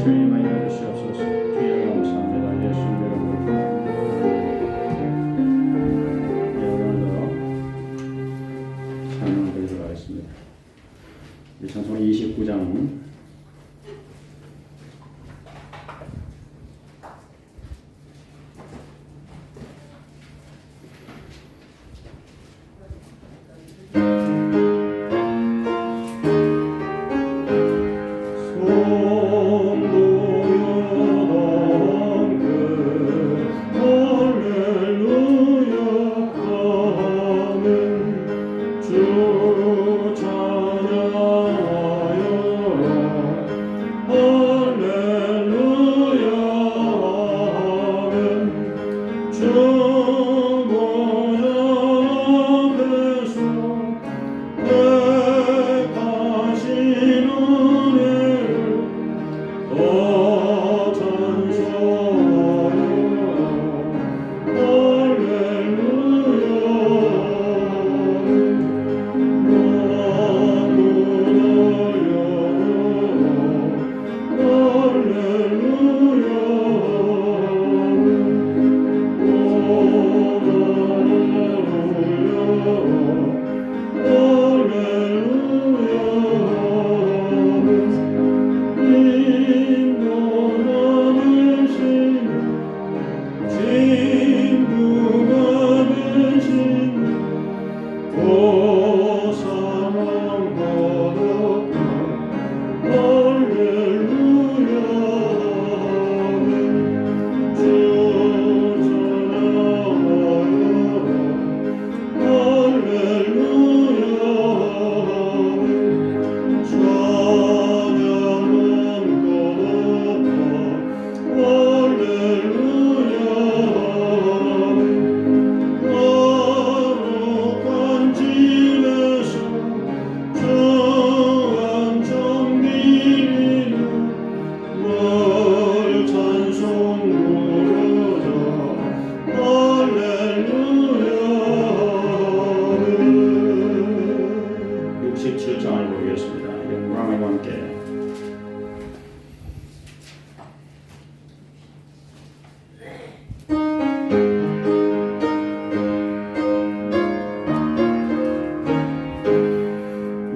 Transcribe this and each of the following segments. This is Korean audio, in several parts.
주님 많이 주시옵소서. 주여 감사합니다. 예수 이름으로 오늘도 찬양을 드리도록 하겠습니다. 찬송 29장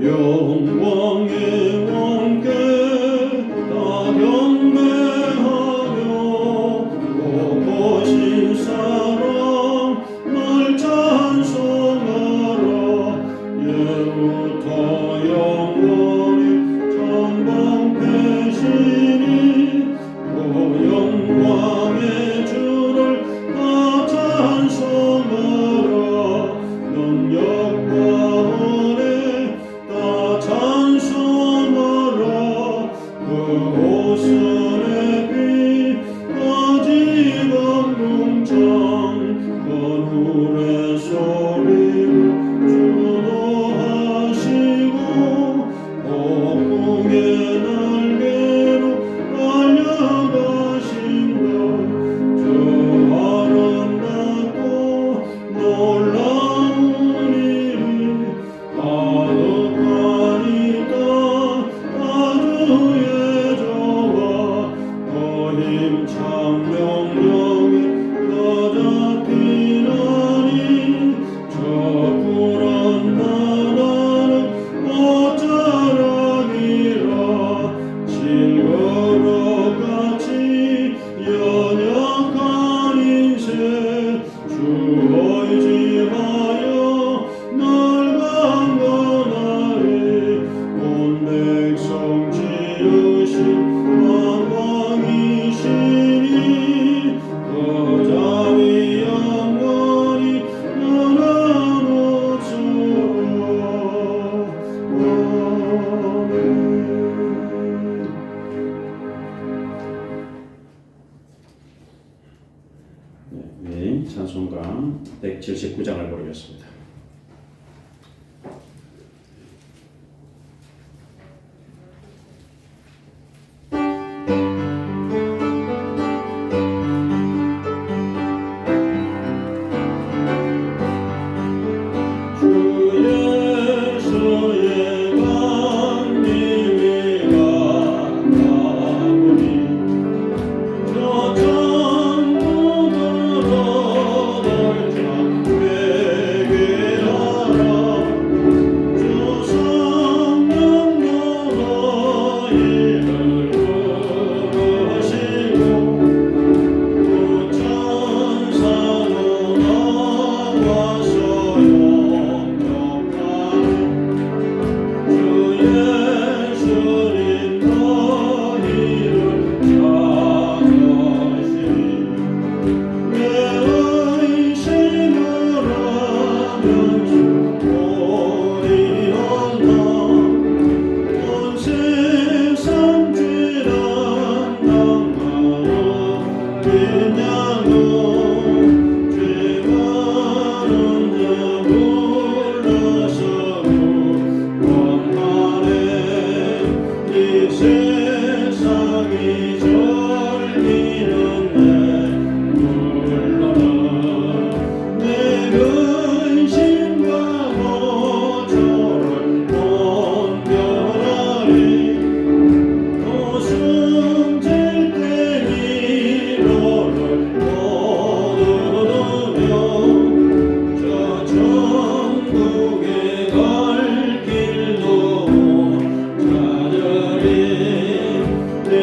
영광의 왕께 다 경배하며 보신 사랑 널 찬송하라. 예부터 영원히 전방패시니 영광의 주를 다 찬송하라. 능력과 찬송가 179장을 부르겠습니다. 주의 강림이 가까우니 절기는 내 불러라 내 근심과 고초를 분별하리 또 숨질 때 위로를 거두며 저 천국에 갈 길도 찾으리 내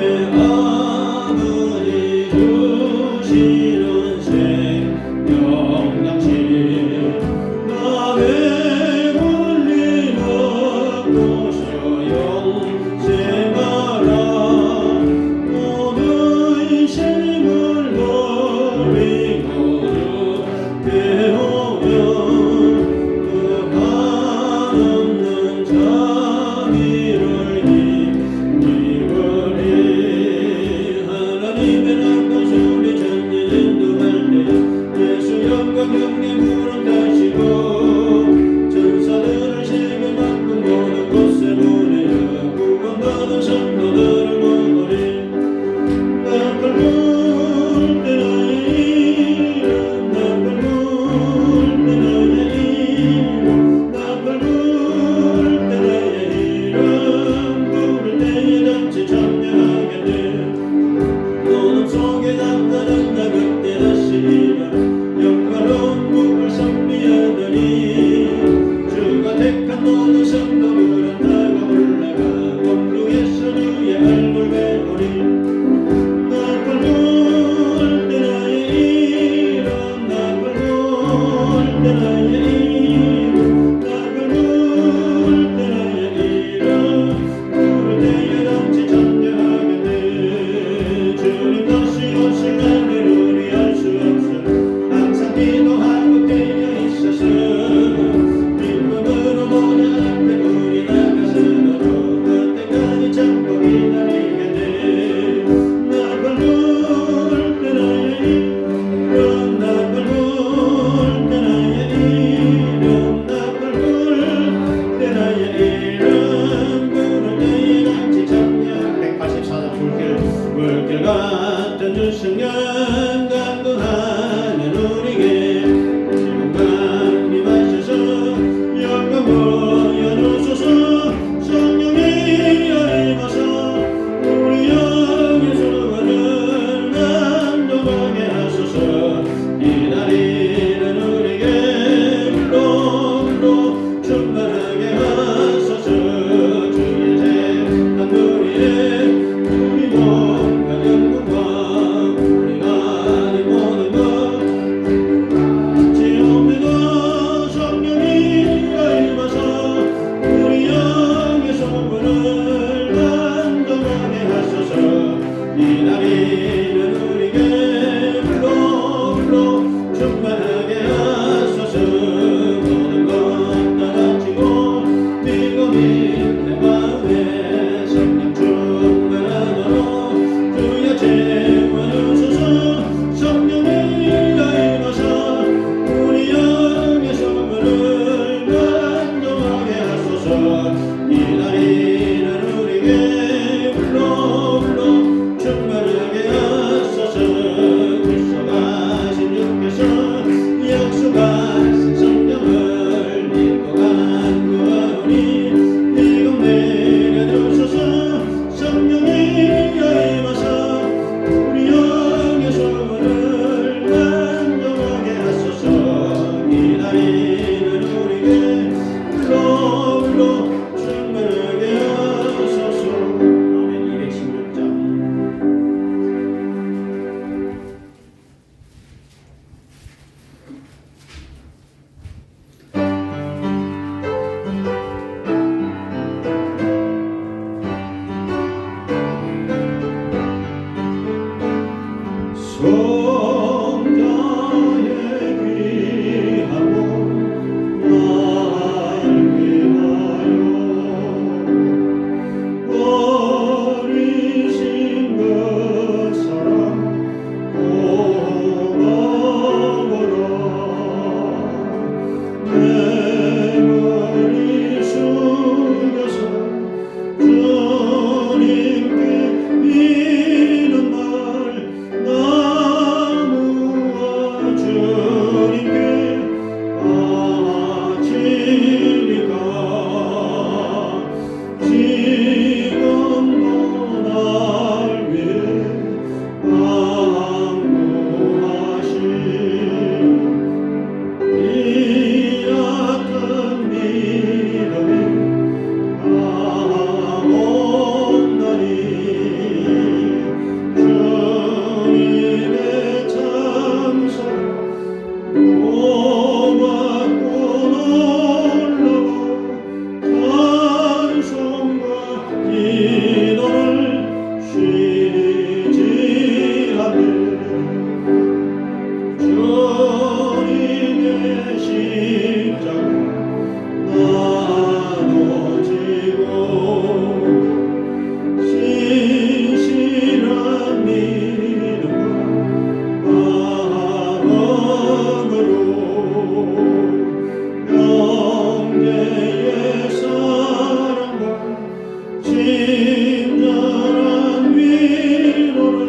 친절한 위로를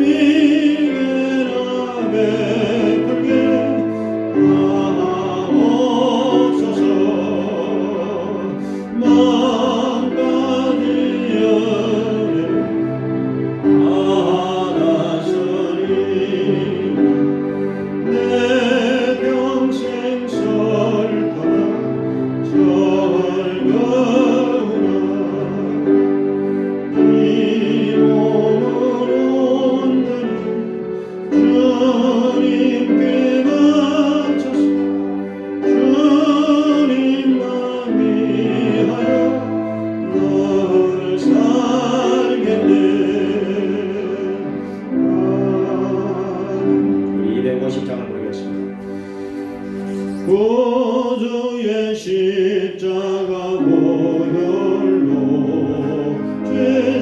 위계나 베풀게 하옵소서. 만 가지 연애를 받았으니 내 평생 설거라 설거우나 이 몸을 온전히 주님께 바쳐서 주님만 위하여 늘 살겠네. 250장을 보겠습니다. 구주의 십자가 보혈로 죄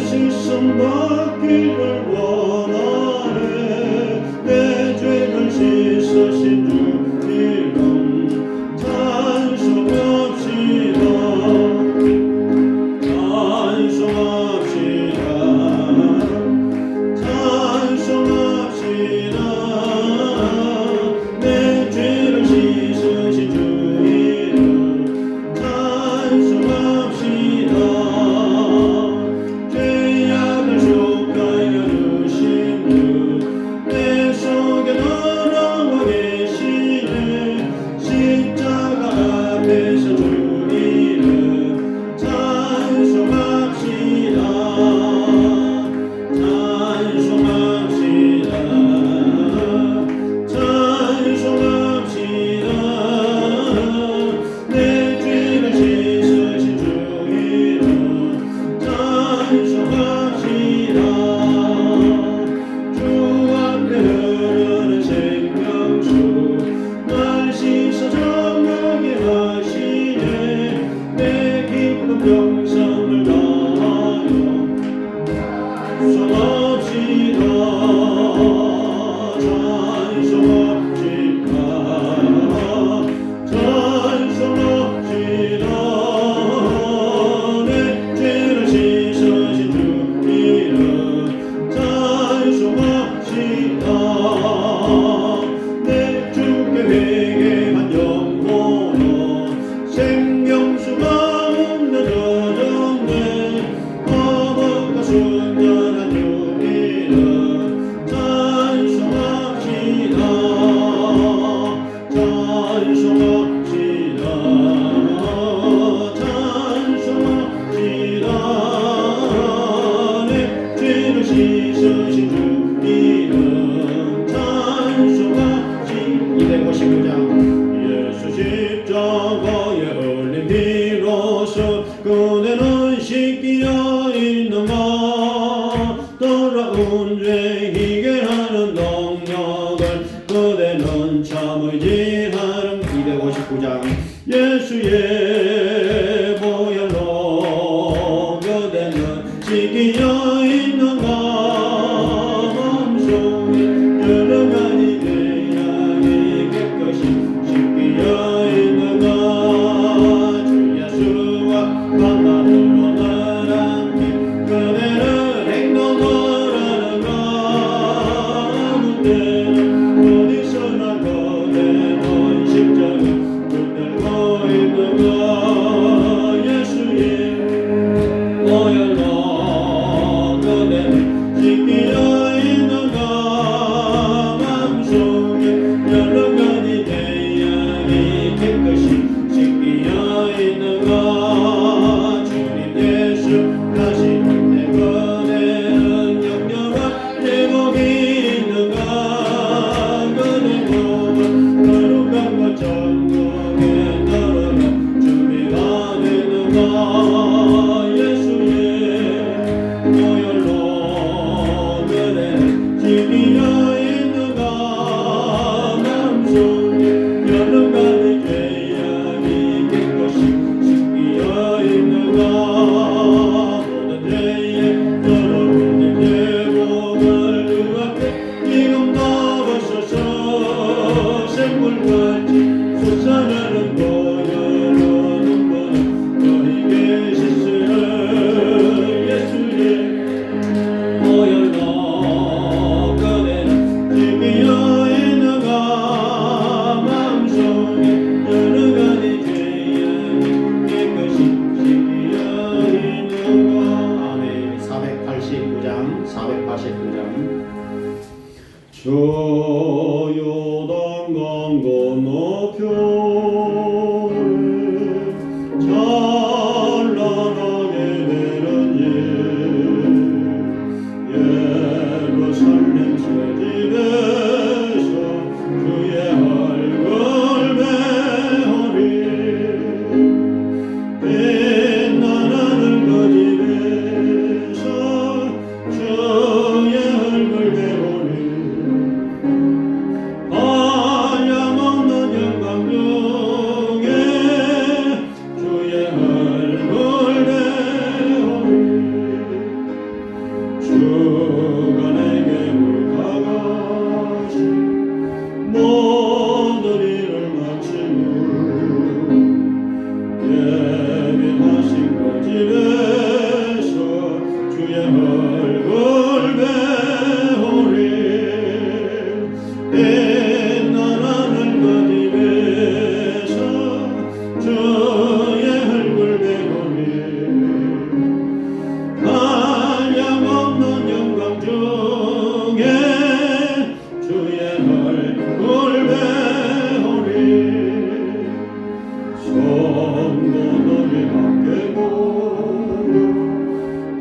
씻음 받기를 원하네. 내 죄를 씻으신 주 이름 찬송합시다. 찬송합시다. 찬송합시다. 내 죄를 씻으신 주 이름 찬송합시다. 죄악을 속하여 주신 주 내 속에 돌아와 계시네. 십자가 앞에서 주 이름 찬송합시다. 찬송합시다. 찬송합시다. 내 죄를 씻으신 주 이름 찬송합시다. 주 앞에 흐르는 생명수 날 씻어 정하게 하시네. 내 기쁨 영성을 다하여 찬송합시다. 찬송합시다. 찬송합시다. 내 죄를 씻으신 주 이름 찬송합시다. 내 주께 회개한 영혼으로 생명수가 없는 여정네. 거룩과 순전한 주 이름 찬송합시다. 찬송합시다. 찬송합시다. 내 죄를 씻으신 주 이름 찬송합시다. 259장 예수 십자가에 흘린 피로써 그대는 씻기려 있는가. 돌아온 죄 희게하는 능력을 그대는 참을지하는. 259장 예수의 보혈로 그대는 씻기려 있는가. 마음속에 여러 가지 죄악이 깨끗이 씻기려 있는가. 주 예수와 만남으로 나란히 그대는 행동을 하는가. 그대는 어디서나 그대는 십자가 붙들고 있는가. 예수의 보혈로 그대는 씻기려 있는가. 마음속에 여러 가지 죄악이 깨끗이 씻기려 있는가. 주님 예수 다시 내 그대는 영영한 회복이 있는가. 그대 몸은 거룩한 것 천국에 들어갈 준비가 되는가. 예수의 저 요단강 건너편에 찬란하게 되는 예루살렘 새집에서 주의 얼굴 배우리 빛나는 그 집에서 주의 얼굴 배우리 한량없는 영광 중에 주의 얼굴 배우리 주가 내게 물가가시 모든 일을 마치고 예비하신 그 집에서 주의 얼굴 배우리 빛나는 그 집에서 주의 얼굴 배우리 한량없는 영광 중에 주의 얼굴 배우리 성도들이 함께 모여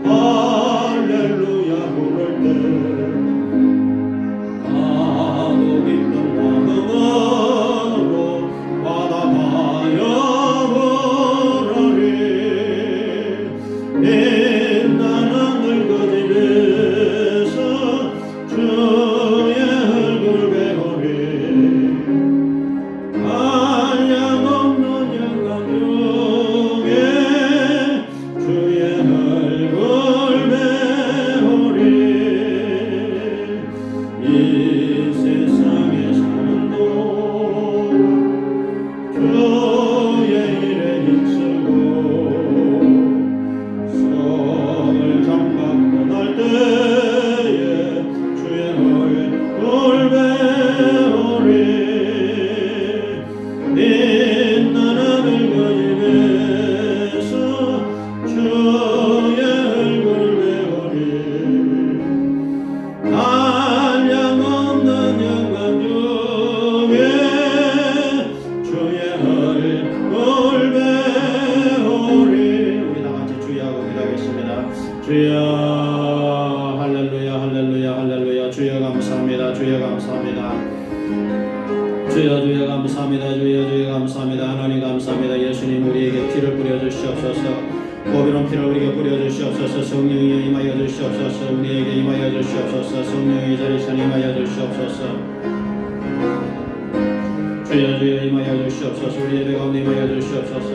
할렐루야 부를 때 나도 기쁜 마음으로 받아봐야 부르리 빛나는 그 집에서 주의 얼굴 배우리 한량없는 영광 중에 주의 얼굴 배우리 이 세상에 사는 동안 주의 일에 힘쓰고 성을 장받고 날 때에 주의 얼굴 배우리 빛나는 그 집에서 주의 얼굴 배우리 한량없는 영광 중에 주의 얼굴 배우리 우리 다같이 주여하고 기도하겠습니다. 주여 할렐루야 할렐루야 할렐루야 주여 감사합니다 주여 감사합니다 주여 주여 감사합니다 주여 주여 감사합니다 하나님 감사합니다 예수님 우리에게 피를 뿌려주시옵소서 보배로운 피를 우리에게 뿌려주시옵소서 성령이 임하여 주시옵소서 우리에게 임하여 주시옵소서 성령이 이 자리에 임하여 주시옵소서 주여 주여 임하여 주시옵소서 우리 예배 가운데 임하여 주시옵소서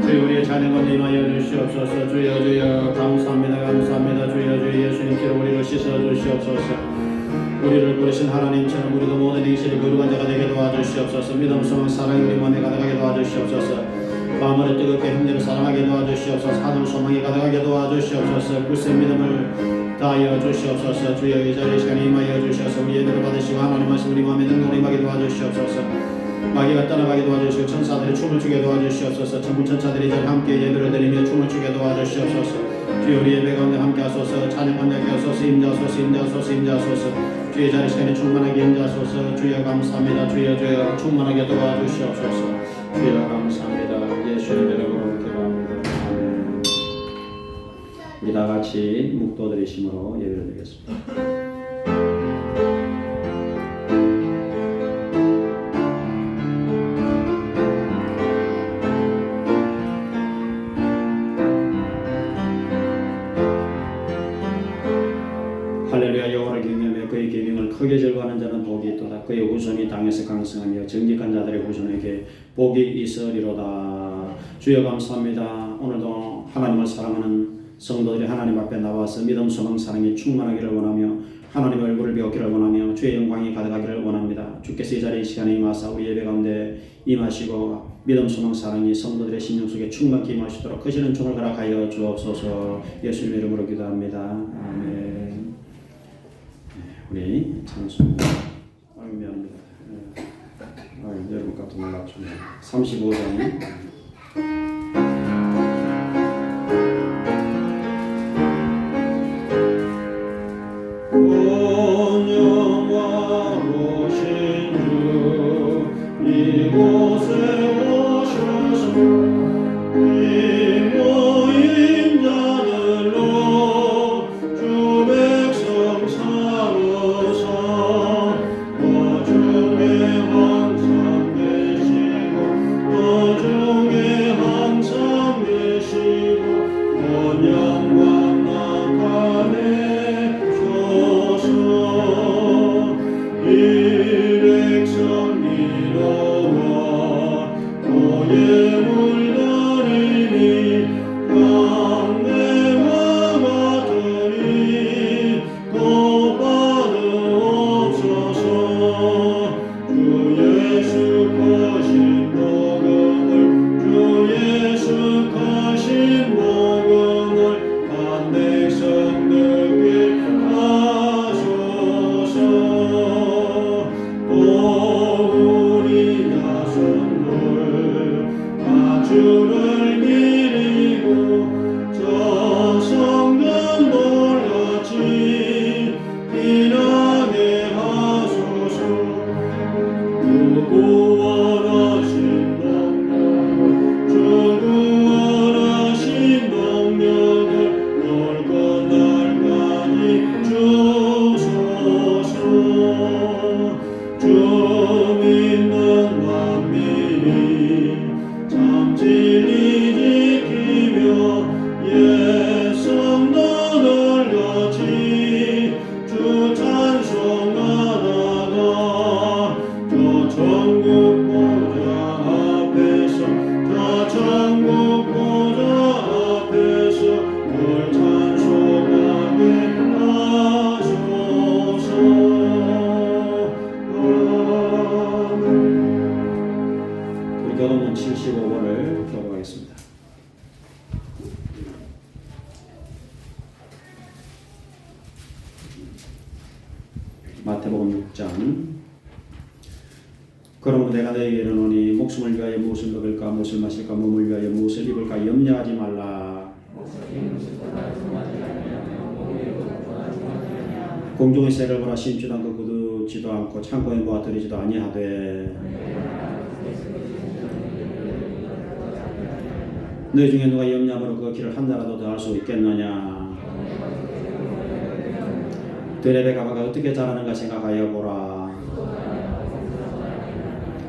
주여 우리의 찬양 가운데 임하여 주시옵소서 주여 주여 감사합니다 감사합니다 주여 주여 예수님 피로 우리를 씻어 주시옵소서 우리를 부르신 하나님처럼 우리도 모든 행실이 거룩한 자가 되게 도와주시옵소서 믿음 소망 사랑이 우리 마음에 가득하게 도와주시옵소서 마음을 뜨겁게 형제를 사랑하게 도와주시옵소서 하늘 소망이 가득하게 도와주시옵소서 굳센 믿음을 다하여 주시옵소서 주여 이 자리에 시간에 임하여 주셔서 우리 예배를 받으시고 하나님 말씀 우리 마음에 능력을 임하게 도와주시옵소서 마귀가 떠나가게 도와주시고 천사들이 춤을 추게 도와주시옵소서 천군 천사들이 이 자리에 함께 예배를 드리며 춤을 추게 도와주시옵소서 주여 우리 예배 가운데 함께 하소서 찬양 가운데 함께 하소서 임자소서 임자소서 임자소서 주의 자리 시간에 충만하게 임자소서 주여 감사합니다 주여 주여 충만하게 도와주시옵소서 주여 감사합니다 예수의 이름으로 기도합니다 아멘. 우리 다같이 묵도드리심으로 예배를 드리겠습니다. 할렐루야 여호와를 경외하며 그의 계명을 크게 즐거워하는 자는 복이 있도다. 그의 후손이 땅에서 강성하며 정직한 자들의 후손에게 복이 있으리로다. 주여 감사합니다. 오늘도 하나님을 사랑하는 성도들이 하나님 앞에 나와서 믿음 소망 사랑이 충만하기를 원하며 하나님의 얼굴을 배우기를 원하며 주의 영광이 가득하기를 원합니다. 주께서 이 자리에 시간에 임하사 우리 예배 가운데 임하시고 믿음 소망 사랑이 성도들의 심령 속에 충만히 임하시도록 크시는 종을 허락하여 주옵소서. 예수님의 이름으로 기도합니다. 아멘. 우리 찬송 미안합니다. 여러분 깜짝 놀랐죠. 35장 온영 마태복음 6장. 그러므로 내가 너에게 이르노니 목숨을 위하여 무엇을 먹을까 무엇을 마실까 몸을 위하여 무엇을 입을까 염려하지 말라. 공중의 새를 보라 심지도 않고 거두지도 않고 창고에 모아 들이지도 아니하되 너희 중에 누가 염려함으로 그 길을 한 달라도 더 할 수 있겠느냐. 들의 가마가 어떻게 자라는가 생각하여 보라.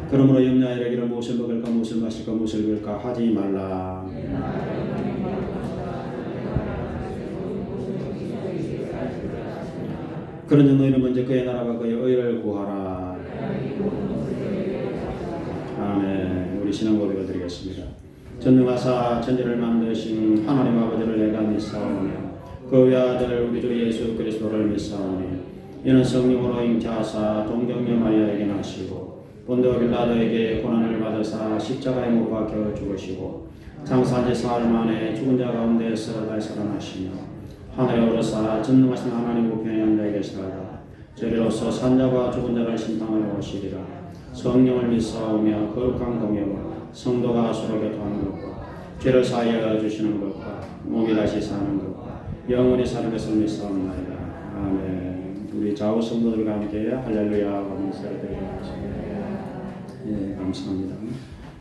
그러므로 염려하여 이르기를 무엇을 먹을까 무엇을 마실까 무엇을 입을까 하지 말라. 그런즉 너희는 먼저 그의 나라와 그의 의를 구하라. 아멘. 우리 신앙 고백을 드리겠습니다. 전능하사 천지를 만드신 하나님 아버지를 내가 믿사오며 그 외아들 우리 주 예수 그리스도를 믿사오니 이는 성령으로 잉태하사 동정녀 마리아에게 나시고 본디오 빌라도에게 고난을 받으사 십자가에 못 박혀 죽으시고 장사한 지 사흘 만에 죽은 자 가운데서 다시 살아나시며 하늘에 오르사 전능하신 하나님 우편에 앉아 계시다가 저리로서 산자와 죽은 자를 심판하러 오시리라. 성령을 믿사오며 거룩한 공예와 성도가 서로 교통하는 것과 죄를 사하여 주시는 것과 몸이 다시 사는 것과 영원히 사는 것을 믿사옵나이다. 아멘. 우리 좌우 성도들과 함께 할렐루야 하면서 드리겠습니다. 예, 감사합니다.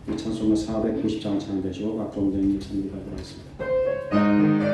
우리 찬송가 490장 찬되시고 박종정 목사님이 가져왔습니다.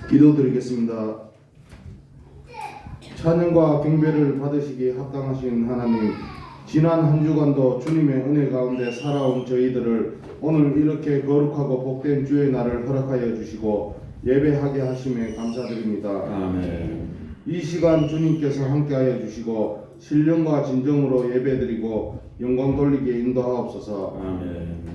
기도드리겠습니다. 찬양과 경배를 받으시기에 합당하신 하나님, 지난 한 주간도 주님의 은혜 가운데 살아온 저희들을 오늘 이렇게 거룩하고 복된 주의 날을 허락하여 주시고 예배하게 하심에 감사드립니다. 아멘. 이 시간 주님께서 함께하여 주시고 신령과 진정으로 예배드리고 영광 돌리게 인도하옵소서. 아멘.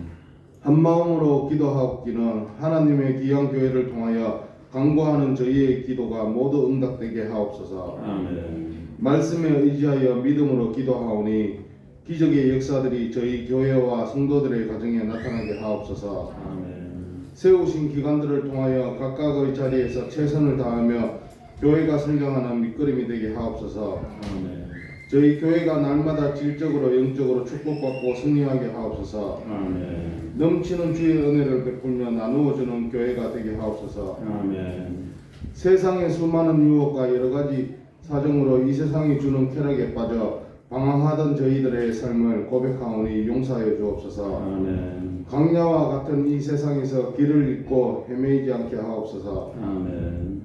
한 마음으로 기도하옵기는 하나님의 귀한 교회를 통하여 간구하는 저희의 기도가 모두 응답되게 하옵소서. 아멘. 말씀에 의지하여 믿음으로 기도하오니 기적의 역사들이 저희 교회와 성도들의 가정에 나타나게 하옵소서. 아멘. 세우신 기관들을 통하여 각각의 자리에서 최선을 다하며 교회가 성장하는 밑거름이 되게 하옵소서. 아멘. 저희 교회가 날마다 질적으로 영적으로 축복받고 승리하게 하옵소서. 아멘. 넘치는 주의 은혜를 베풀며 나누어주는 교회가 되게 하옵소서. 아멘. 세상의 수많은 유혹과 여러 가지 사정으로 이 세상이 주는 쾌락에 빠져 방황하던 저희들의 삶을 고백하오니 용서하여 주옵소서. 아멘. 강야와 같은 이 세상에서 길을 잃고 헤매이지 않게 하옵소서. 아멘.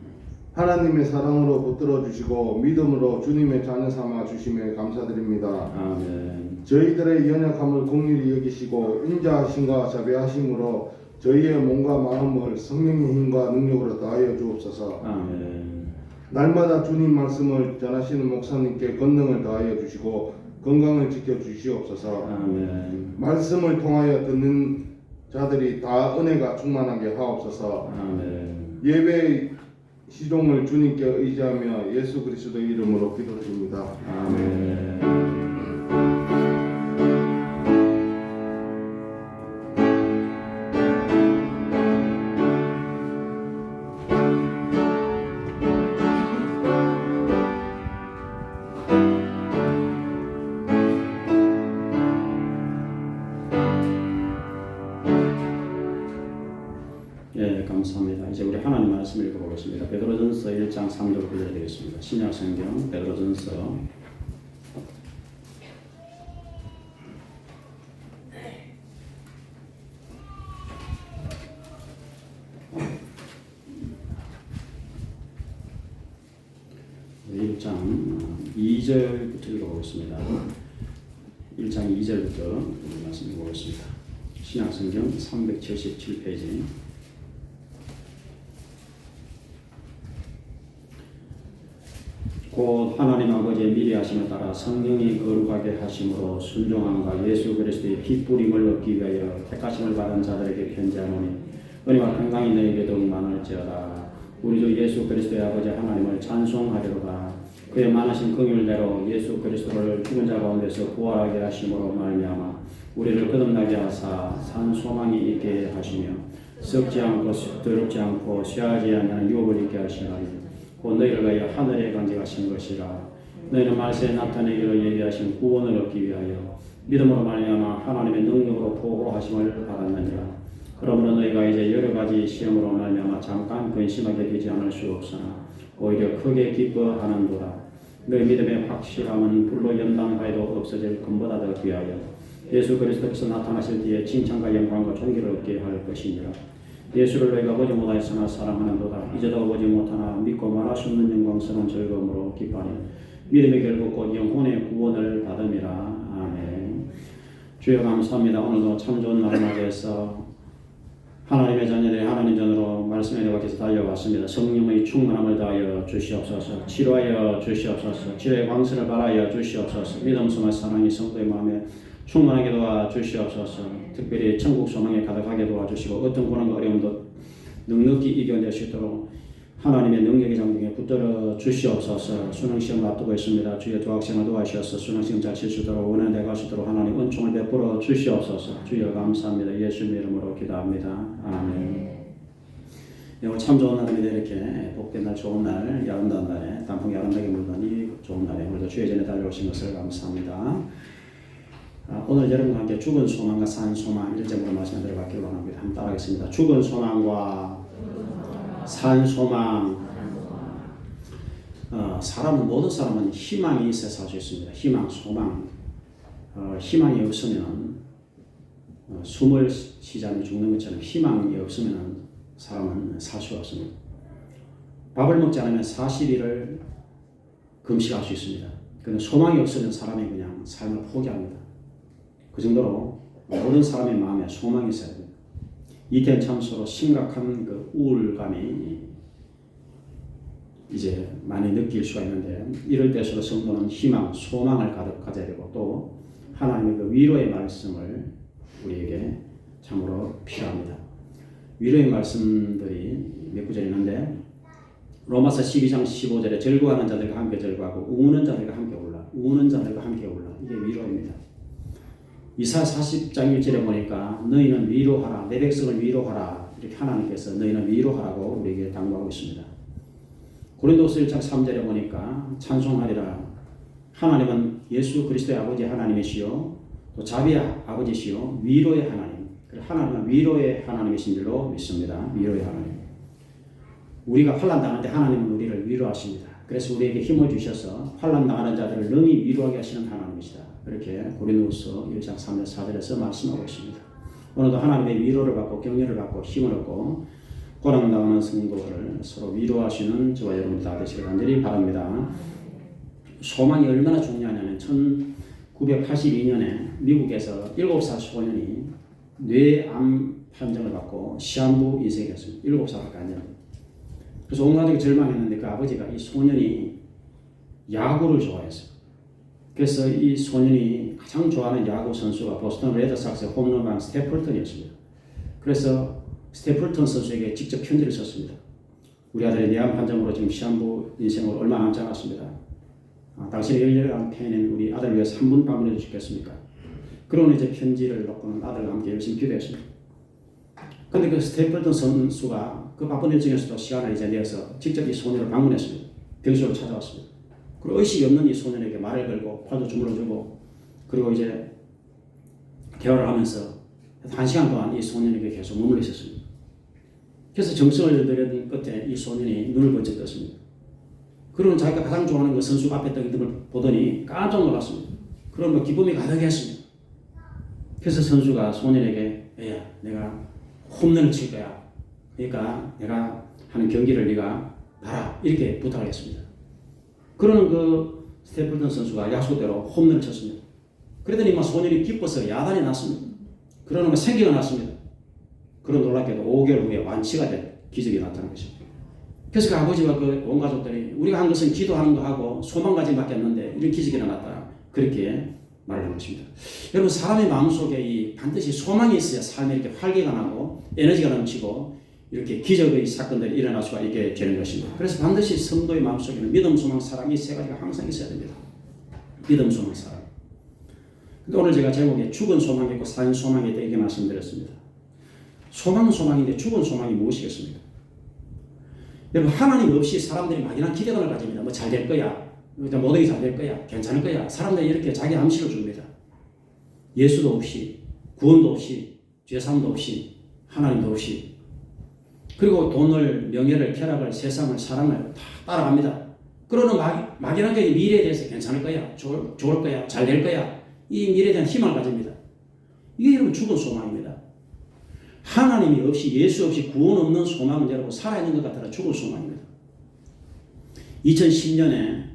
하나님의 사랑으로 붙들어 주시고 믿음으로 주님의 자녀 삼아 주심에 감사드립니다. 아멘. 저희들의 연약함을 긍휼히 여기시고 인자하심과 자비하심으로 저희의 몸과 마음을 성령의 힘과 능력으로 다하여 주옵소서. 아멘. 날마다 주님 말씀을 전하시는 목사님께 권능을 다하여 주시고 건강을 지켜 주시옵소서. 아멘. 말씀을 통하여 듣는 자들이 다 은혜가 충만하게 하옵소서. 아멘. 예배의 시종을 주님께 의지하며 예수 그리스도의 이름으로 기도드립니다. 아멘. 예, 감사합니다. 이제 우리 하나님 말씀 읽어보겠습니다. 베드로전서 1장 3절 불러드리겠습니다. 신약성경 베드로전서 1장 2절부터 읽어보겠습니다. 1장 2절부터 말씀 읽어보겠습니다. 신약성경 377페이지. 곧 하나님 아버지의 미리 하심에 따라 성령이 거룩하게 하심으로 순종함과 예수 그리스도의 피 뿌림을 얻기 위하여 택하심을 받은 자들에게 편지하노니 은혜와 평강이 너희에게 더욱 많을지어다. 우리 주 예수 그리스도의 아버지 하나님을 찬송하리로다. 그의 많으신 긍휼대로 예수 그리스도를 죽은 자 가운데서 부활하게 하심으로 말미암아 우리를 거듭나게 하사 산 소망이 있게 하시며 썩지 않고 더럽지 않고 쇠하지 아니하는 유업을 있게 하시나니 곧 너희를 위하여 하늘에 간직하신 것이라. 너희는 말세에 나타내기로 예비하신 구원을 얻기 위하여 믿음으로 말미암아 하나님의 능력으로 보호하심을 받았느니라. 그러므로 너희가 이제 여러 가지 시험으로 말미암아 잠깐 근심하게 되지 않을 수 없으나 오히려 크게 기뻐하는도다. 너희 믿음의 확실함은 불로 연단하여도 없어질 금보다 더 귀하여 예수 그리스도께서 나타나실 뒤에 칭찬과 영광과 존귀를 얻게 할 것이니라. 예수를 너희가 보지 못하였으나 사랑하는도다. 이제도 보지 못하나 믿고 말할 수 없는 영광스러운 즐거움으로 기뻐하니 믿음의 결국 곧 영혼의 구원을 받음이라. 아멘. 주여 감사합니다. 오늘도 참 좋은 날을 맞이해서 하나님의 자녀들이 하나님 전으로 말씀의 내 밖에서 달려왔습니다. 성령의 충만함을 다하여 주시옵소서. 치료하여 주시옵소서. 치료의 광선을 발하여 주시옵소서. 믿음, 소망, 사랑이 성도의 마음에 충만하게 도와주시옵소서. 특별히 천국 소망에 가득하게 도와주시고 어떤 고난과 어려움도 넉넉히 이겨낼 수 있도록 하나님의 능력의 장중에 붙들어 주시옵소서. 수능시험을 앞두고 있습니다. 주의 도학생을 도와주셔서 수능시험 잘 칠 수 있도록 원하는 데 갈 수 있도록 하나님 은총을 베풀어 주시옵소서. 주여 감사합니다. 예수님의 이름으로 기도합니다. 아멘. 오늘 참 좋은 날입니다. 이렇게 복된 날, 좋은 날, 아름다운 날에 단풍이 아름다게 물던 이 좋은 날에 오늘도 주의 전에 달려오신 것을 감사합니다. 오늘 여러분과 함께 죽은 소망과 산 소망 1점으로 말씀을 들어가기를 원합니다. 한번 따라하겠습니다. 죽은 소망과 산 소망. 모든 사람은 희망이 있어야 살 수 있습니다. 희망, 소망. 희망이 없으면 숨을 쉬자면 죽는 것처럼 희망이 없으면 사람은 살 수 없습니다. 밥을 먹지 않으면 40일을 금식할 수 있습니다. 그런데 소망이 없으면 사람이 그냥 삶을 포기합니다. 그 정도로 모든 사람의 마음에 소망이 있어야 됩니다. 이태원 참수로 심각한 그 우울감이 이제 많이 느낄 수가 있는데 이럴 때일수록 성도는 희망, 소망을 가득 가져야 되고 또 하나님의 그 위로의 말씀을 우리에게 참으로 필요합니다. 위로의 말씀들이 몇 구절 있는데 로마서 12장 15절에 즐거워하는 자들과 함께 즐거워하고 우는 자들과 함께 울라. 우는 자들과 함께 울라. 이게 위로입니다. 이사 40장 1절에 보니까 너희는 위로하라. 내 백성을 위로하라. 이렇게 하나님께서 너희는 위로하라고 우리에게 당부하고 있습니다. 고린도서 1장 3절에 보니까 찬송하리라. 하나님은 예수 그리스도의 아버지 하나님이시요 또 자비의 아버지시요 위로의 하나님. 하나님은 위로의 하나님이신 줄로 믿습니다. 위로의 하나님. 우리가 환난 당할 때 하나님은 우리를 위로하십니다. 그래서 우리에게 힘을 주셔서 환난 당하는 자들을 능히 위로하게 하시는 하나님이시다. 그렇게 고린도후서 1장 3절 4절에서 말씀하고 있습니다. 오늘도 하나님의 위로를 받고 격려를 받고 힘을 얻고 고난 당하는 성도들을 서로 위로하시는 저와 여러분 다 되시길 간절히 바랍니다. 소망이 얼마나 중요하냐면 1982년에 미국에서 7살 소년이 뇌암 판정을 받고 시한부 인생이 됐습니다. 7살밖에 안 됐습니다. 그래서 온 가족이 절망했는데 그 아버지가 이 소년이 야구를 좋아했어요. 그래서 이 소년이 가장 좋아하는 야구 선수가 보스턴 레드삭스의 홈런왕 스태플턴이었습니다. 그래서 스태플턴 선수에게 직접 편지를 썼습니다. 우리 아들의 뇌암 판정으로 지금 시한부 인생을 얼마 남지 않았습니다. 당신의 열렬한 팬인 우리 아들을 위해서 한 분 방문해 주시겠습니까? 그러고 이제 편지를 놓고는 아들과 함께 열심히 기도했습니다. 그런데 그 스태플턴 선수가 그 바쁜 일정에서도 시간을 이제 내서 직접 이 소년을 방문했습니다. 병실로 찾아왔습니다. 그리고 의식이 없는 이 소년에게 말을 걸고 팔도 주물러주고 그리고 이제 대화를 하면서 1시간 동안 이 소년에게 계속 머물러 있었습니다. 그래서 정성을 들였던 끝에 이 소년이 눈을 번쩍 떴습니다. 그러면 자기가 가장 좋아하는 그 선수 앞에 떠 있는 걸 보더니 깜짝 놀랐습니다. 그러면 기쁨이 가득했습니다. 그래서 선수가 소년에게 야, 내가 홈런을 칠 거야. 그러니까 내가 하는 경기를 네가 봐라. 이렇게 부탁을 했습니다. 그러는 그 스태플턴 선수가 약속대로 홈런을 쳤습니다. 그러더니 막 소년이 기뻐서 야단이 났습니다. 그러는 거 생기가 났습니다. 그런 놀랍게도 5개월 후에 완치가 된 기적이 나타난 것입니다. 그래서 그 아버지와 그 온 가족들이 우리가 한 것은 기도하는 거 하고 소망까지밖에 없는데 이런 기적이 일어났다. 그렇게 말을 한 것입니다. 여러분 사람의 마음속에 반드시 소망이 있어야 삶에 이렇게 활기가 나고 에너지가 넘치고 이렇게 기적의 사건들이 일어날 수가 있게 되는 것입니다. 그래서 반드시 성도의 마음속에는 믿음, 소망, 사랑 이 세 가지가 항상 있어야 됩니다. 믿음, 소망, 사랑. 근데 오늘 제가 제목에 죽은 소망이 있고 살아있는 소망이 있다 이렇게 말씀드렸습니다. 소망은 소망인데 죽은 소망이 무엇이겠습니까? 여러분 하나님 없이 사람들이 막연한 기대감을 가집니다. 뭐 잘 될 거야. 모든 게 잘 될 거야. 괜찮을 거야. 사람들이 이렇게 자기 암시를 줍니다. 예수도 없이 구원도 없이 죄사함도 없이 하나님도 없이 그리고 돈을 명예를 쾌락을 세상을 사랑을 다 따라갑니다. 그러는 막연하게 미래에 대해서 괜찮을 거야. 좋을 거야. 잘 될 거야. 이 미래에 대한 희망을 가집니다. 이게 여러분 죽은 소망입니다. 하나님이 없이 예수 없이 구원 없는 소망은 여러분 살아있는 것 같아라 죽을 소망입니다. 2010년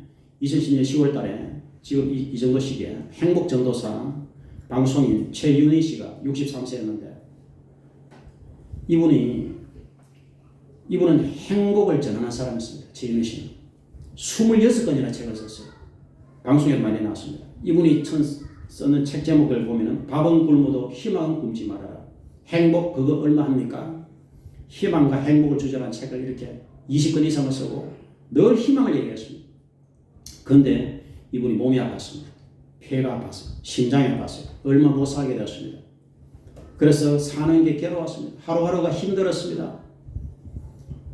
10월 달에 지금 이 정도 시기에 행복전도사 방송인 최윤희 씨가 63세였는데 이분은 행복을 전하는 사람이었습니다. 최윤희 씨는 26건이나 책을 썼어요. 방송에 많이 나왔습니다. 이분이 쓰는 책 제목을 보면은 밥은 굶어도 희망은 굶지 말아라. 행복 그거 얼마 합니까? 희망과 행복을 주제한 책을 이렇게 20권 이상을 쓰고 늘 희망을 얘기했습니다. 그런데 이분이 몸이 아팠습니다. 폐가 아팠어요. 심장이 아팠어요. 얼마 못 살게 되었습니다. 그래서 사는 게 괴로웠습니다. 하루하루가 힘들었습니다.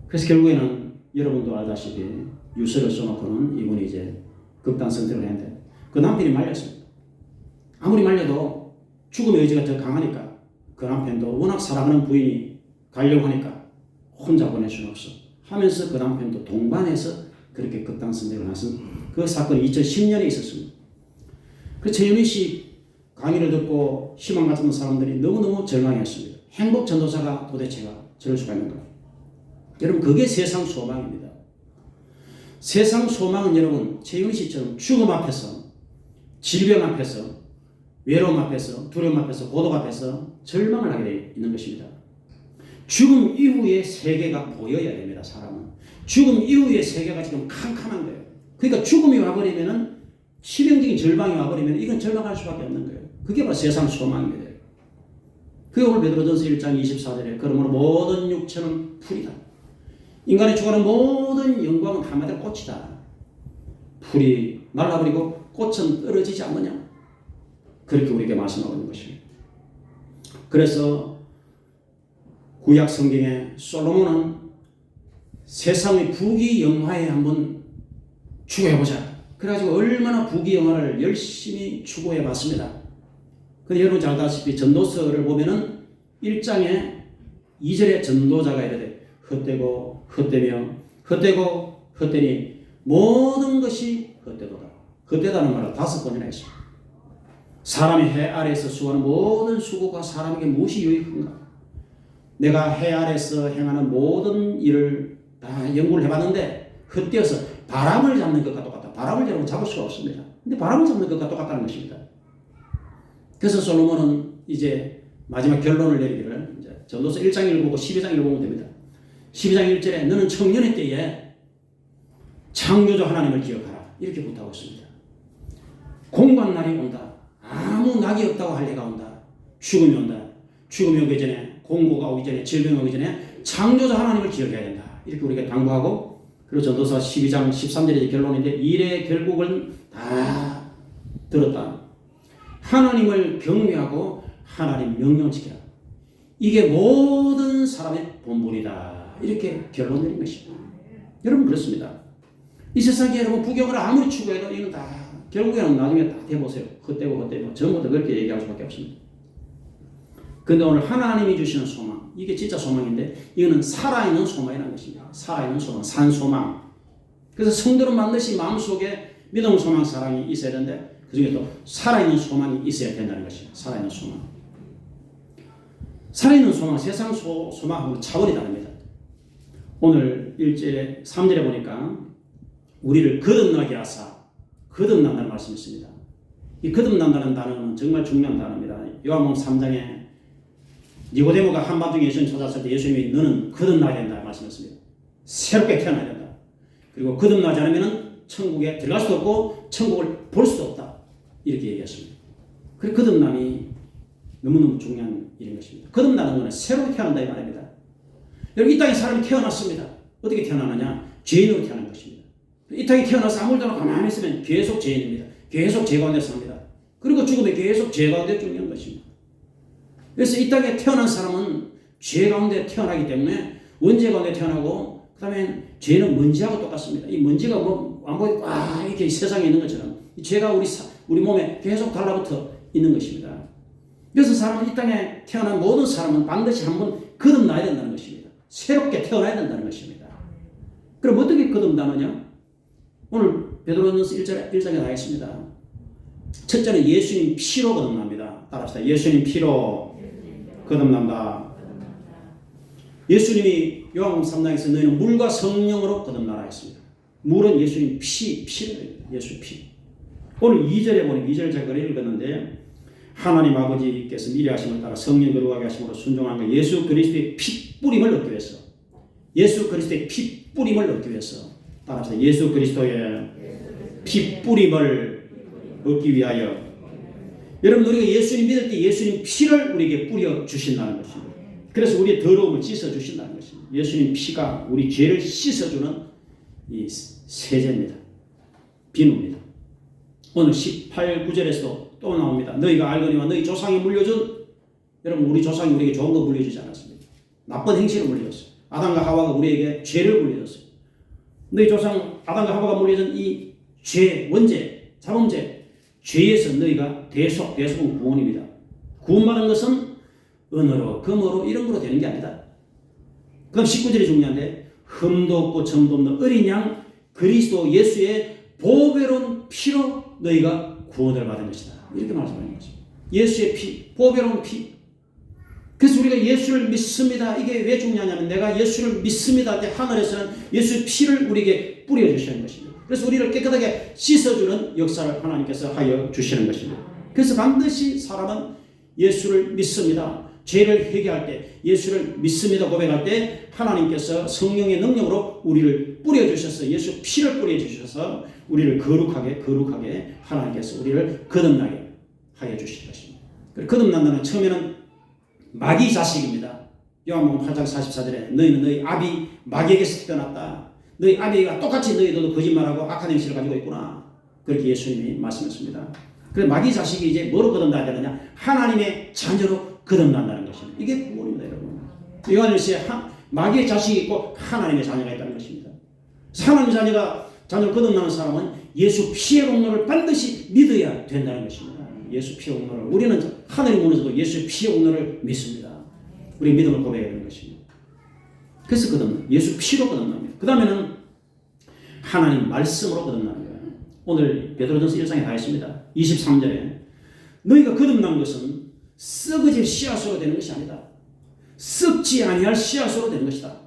그래서 결국에는 여러분도 알다시피 유서를 써놓고는 이분이 이제 극단 선택을 했는데 그 남편이 말렸습니다. 아무리 말려도 죽음의 의지가 더 강하니까 그 남편도 워낙 사랑하는 부인이 가려고 하니까 혼자 보낼 수는 없어 하면서 그 남편도 동반해서 그렇게 극단 선택을 하신 그 사건이 2010년에 있었습니다. 그래서 최윤희 씨 강의를 듣고 희망 같은 사람들이 너무너무 절망했습니다. 행복 전도사가 도대체가 저럴 수가 있는가? 여러분 그게 세상 소망입니다. 세상 소망은 여러분 최윤희 씨처럼 죽음 앞에서 질병 앞에서 외로움 앞에서 두려움 앞에서 고독 앞에서 절망을 하게 되어 있는 것입니다. 죽음 이후의 세계가 보여야 됩니다. 사람은 죽음 이후의 세계가 지금 캄캄한 거예요. 그러니까 죽음이 와버리면은 치명적인 절망이 와버리면 이건 절망할 수밖에 없는 거예요. 그게 바로 세상 소망입니다. 그게 오늘 베드로전서 1장 24절에 그러므로 모든 육체는 풀이다. 인간이 추구하는 모든 영광은 한마디로 꽃이다. 풀이 말라버리고 꽃은 떨어지지 않느냐. 그렇게 우리에게 말씀하고 있는 것입니다. 그래서 구약 성경에 솔로몬은 세상의 부귀영화에 한번 추구해보자. 그래가지고 얼마나 부귀영화를 열심히 추구해 봤습니다. 근데 여러분 잘 아다시피 전도서를 보면은 1장에 2절에 전도자가 이르되 헛되고 헛되며 헛되고 헛되니 모든 것이 헛되도다. 헛되다는 말을 5번이나 했습니다. 사람이 해 아래에서 수고하는 모든 수고가 사람에게 무엇이 유익한가? 내가 해 아래에서 행하는 모든 일을 다 연구를 해봤는데 헛되어서 바람을 잡는 것과 똑같다. 바람을 여러분 잡을 수가 없습니다. 근데 바람을 잡는 것과 똑같다는 것입니다. 그래서 솔로몬은 이제 마지막 결론을 내리기를 이제 전도서 1장 읽고 12장 읽어보면 됩니다. 12장 1절에 너는 청년의 때에 창조주 하나님을 기억하라. 이렇게 부탁하고 있습니다. 공고한 날이 온다. 아무 낙이 없다고 할 해가 온다. 죽음이 온다. 죽음이 오기 전에, 공고가 오기 전에, 질병이 오기 전에 창조주 하나님을 기억해야 된다. 이렇게 우리가 당부하고, 그리고 전도서 12장 13절의 결론인데 일의 결국은 다 들었다. 하나님을 경외하고 하나님 명령 지키라. 이게 모든 사람의 본분이다. 이렇게 결론 내린 것입니다. 여러분 그렇습니다. 이 세상에 여러분 부경을 아무리 추구해도 이건 다 결국에는 나중에 다 해보세요. 헛되고 전부 다 그렇게 얘기할 수밖에 없습니다. 근데 오늘 하나님이 주시는 소망, 이게 진짜 소망인데 이거는 살아있는 소망이라는 것입니다. 살아있는 소망, 산소망. 그래서 성도는 반드시 마음속에 믿음, 소망, 사랑이 있어야 되는데 그 중에 또 살아있는 소망이 있어야 된다는 것입니다. 살아있는 소망. 살아있는 소망, 세상 소망하고는 차원이 다릅니다. 오늘 1절에 3절에 보니까 우리를 거듭나게 하사, 거듭난다는 말씀이 있습니다. 이 거듭난다는 단어는 정말 중요한 단어입니다. 요한복음 3장에 니고데모가 한밤중에 예수님 찾았을 때 예수님이 너는 거듭나야 된다 말씀했습니다. 새롭게 태어나야 된다. 그리고 거듭나지 않으면 천국에 들어갈 수도 없고 천국을 볼 수도 없다. 이렇게 얘기했습니다. 그 거듭남이 너무너무 중요한 일인 것입니다. 거듭나는 것은 새롭게 태어난다 이 말입니다. 여러분 이 땅에 사람이 태어났습니다. 어떻게 태어나느냐? 죄인으로 태어난 것입니다. 이 땅에 태어나서 아무 일도 안 하고 가만히 있으면 계속 죄인입니다. 계속 죄 가운데 삽니다. 그리고 죽으면 계속 죄 가운데 죽는 것입니다. 그래서 이 땅에 태어난 사람은 죄 가운데 태어나기 때문에 원죄 가운데 태어나고 그 다음에 죄는 먼지하고 똑같습니다. 이 먼지가 안 보이고 이렇게 세상에 있는 것처럼 이 죄가 우리 몸에 계속 달라붙어 있는 것입니다. 그래서 사람은 이 땅에 태어난 모든 사람은 반드시 한번 거듭나야 된다는 것입니다. 새롭게 태어나야 된다는 것입니다. 그럼 어떻게 거듭나느냐? 오늘 베드로전서 1장에 나와 있습니다. 첫째는 예수님 피로 거듭납니다. 따라합시다. 예수님 피로 거듭난다. 예수님이 요한복음 3장에서 너희는 물과 성령으로 거듭나라 했습니다. 물은 예수님 피를 예수 피. 오늘 2절에 보니 2절 제가 읽었는데 하나님 아버지께서 미리 하심을 따라 성령 거룩하게 하심으로 순종한 것 예수 그리스도의 핏뿌림을 얻기 위해서 예수 그리스도의 핏뿌림을 얻기 위해서 따라합시다. 예수 그리스도의 핏뿌림을 얻기 위하여 여러분 우리가 예수님 믿을 때 예수님 피를 우리에게 뿌려 주신다는 것입니다. 그래서 우리의 더러움을 씻어 주신다는 것입니다. 예수님 피가 우리 죄를 씻어주는 이 세제입니다. 비누입니다. 오늘 18, 9절에서도 또 나옵니다. 너희가 알거니와 너희 조상이 물려준 여러분 우리 조상이 우리에게 좋은 거 물려주지 않았습니다. 나쁜 행실을 물려줬어요. 아담과 하와가 우리에게 죄를 물려줬어요. 너희 조상 아담과 하와가 물려준 이 죄, 원죄, 자범죄, 죄에서 너희가 대속은 구원입니다. 구원받은 것은 은으로, 금으로 이런 거로 되는 게 아니다. 그럼 19절이 중요한데 흠도 없고 점도 없는 어린 양 그리스도 예수의 보배로운 피로 너희가 구원을 받은 것이다. 이렇게 말씀하는 것입니다. 예수의 피, 보배로운 피. 그래서 우리가 예수를 믿습니다. 이게 왜 중요하냐면 내가 예수를 믿습니다 할 때 하늘에서는 예수의 피를 우리에게 뿌려주시는 것입니다. 그래서 우리를 깨끗하게 씻어주는 역사를 하나님께서 하여 주시는 것입니다. 그래서 반드시 사람은 예수를 믿습니다. 죄를 회개할 때 예수를 믿습니다 고백할 때 하나님께서 성령의 능력으로 우리를 뿌려주셔서 예수 피를 뿌려주셔서 우리를 거룩하게 하나님께서 우리를 거듭나게 하여 주실 것입니다. 거듭난다는 처음에는 마귀 자식입니다. 요한복음 8장 44절에 너희는 너희 아비 마귀에게서 태어났다. 너희 아비가 똑같이 너희도 거짓말하고 악한 행실을 가지고 있구나. 그렇게 예수님이 말씀했습니다. 그래서 마귀 자식이 이제 뭐로 거듭나야 되느냐? 하나님의 자녀로 거듭난다는 것입니다. 이게 구원입니다, 여러분. 요한일서에 마귀의 자식이 있고 하나님의 자녀가 있다는 것입니다. 하나님의 자녀를 거듭나는 사람은 예수 피의 공로를 반드시 믿어야 된다는 것입니다. 예수 피의 공로를 우리는 하늘이 무너져도 예수 피의 공로를 믿습니다. 우리 믿음을 고백해야 되는 것입니다. 그래서 거듭나 예수 피로 거듭납니다. 그 다음에는 하나님 말씀으로 거듭나는 거예요. 오늘 베드로전서 1장에 다 있습니다. 23절에 너희가 거듭난 것은 썩어질 씨앗으로 되는 것이 아니다. 썩지 아니할 씨앗으로 되는 것이다.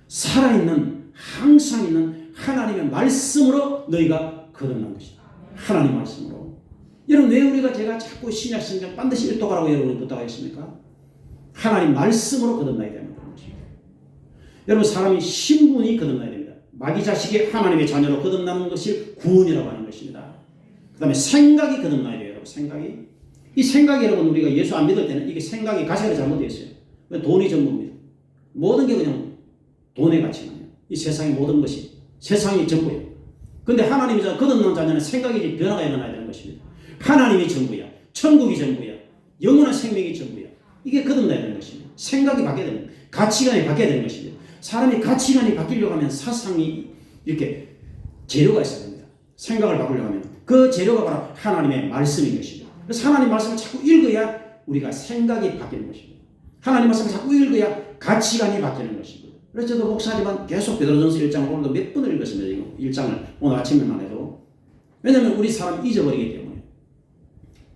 살아있는 항상 있는 하나님의 말씀으로 너희가 거듭난 것이다. 하나님 말씀으로. 여러분 왜 우리가 제가 자꾸 신약 성경 반드시 일독하라고 여러분이 부탁하겠습니까? 하나님 말씀으로 거듭나야 되는 것입니다. 여러분 사람이 신분이 거듭나야 됩니다. 마귀 자식이 하나님의 자녀로 거듭나는 것이 구원이라고 하는 것입니다. 그 다음에 생각이 거듭나야 돼요. 여러분 생각이. 이 생각이 여러분 우리가 예수 안 믿을 때는 이게 생각이 가치가 잘못되어 있어요. 돈이 전부입니다. 모든 게 그냥 돈의 가치만이에요. 이 세상의 모든 것이 세상이 전부예요. 근데 하나님이 거듭난 자녀는 생각이 변화가 일어나야 되는 것입니다. 하나님이 전부야. 천국이 전부야. 영원한 생명이 전부야. 이게 거듭나야 되는 것입니다. 생각이 바뀌어야 되는 거예요. 가치관이 바뀌어야 되는 것입니다. 사람이 가치관이 바뀌려고 하면 사상이 이렇게 재료가 있어야 됩니다. 생각을 바꾸려고 하면 그 재료가 바로 하나님의 말씀인 것입니다. 그래서 하나님 말씀을 자꾸 읽어야 우리가 생각이 바뀌는 것입니다. 하나님 말씀을 자꾸 읽어야 가치관이 바뀌는 것이고. 그래서 저도 목사지만 계속 베드로전서 1장을 오늘도 몇 번을 읽었습니다. 이거 1장을 오늘 아침에만 해도. 왜냐하면 우리 사람이 잊어버리기 때문에.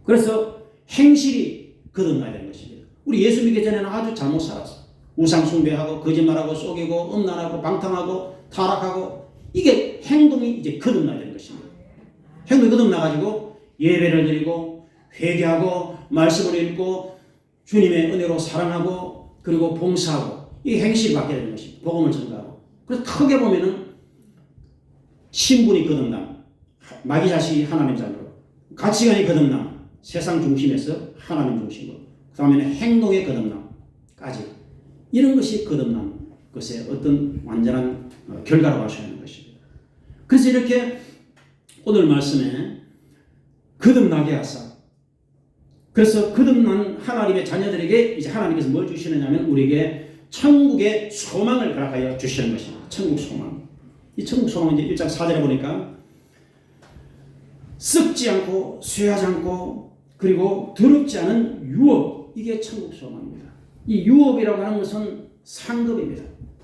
그래서 행실이 거듭나야 되는 것입니다. 우리 예수 믿기 전에는 아주 잘못 살았어. 우상 숭배하고 거짓말하고 속이고 음란하고 방탕하고 타락하고 이게 행동이 이제 거듭나야 되는 것입니다. 행동이 거듭나가지고 예배를 드리고 회개하고 말씀을 읽고 주님의 은혜로 사랑하고 그리고 봉사하고 이 행실이 바뀌어야 되는 것입니다. 복음을 전가하고. 그래서 크게 보면은 신분이 거듭남, 마귀 자식이 하나님 자녀로, 가치관이 거듭남, 세상 중심에서 하나님 중심으로, 그 다음에는 행동의 거듭남까지 이런 것이 거듭남 것의 어떤 완전한 결과라고 할 수 있는 것입니다. 그래서 이렇게 오늘 말씀에 거듭나게 하사. 그래서 거듭난 하나님의 자녀들에게 이제 하나님께서 뭘 주시느냐면 우리에게 천국의 소망을 허락하여 주시는 것입니다. 천국 소망. 이 천국 소망은 이제 1장 4절에 보니까 썩지 않고 쇠하지 않고 그리고 더럽지 않은 유업. 이게 천국 소망입니다. 이 유업이라고 하는 것은 상급입니다.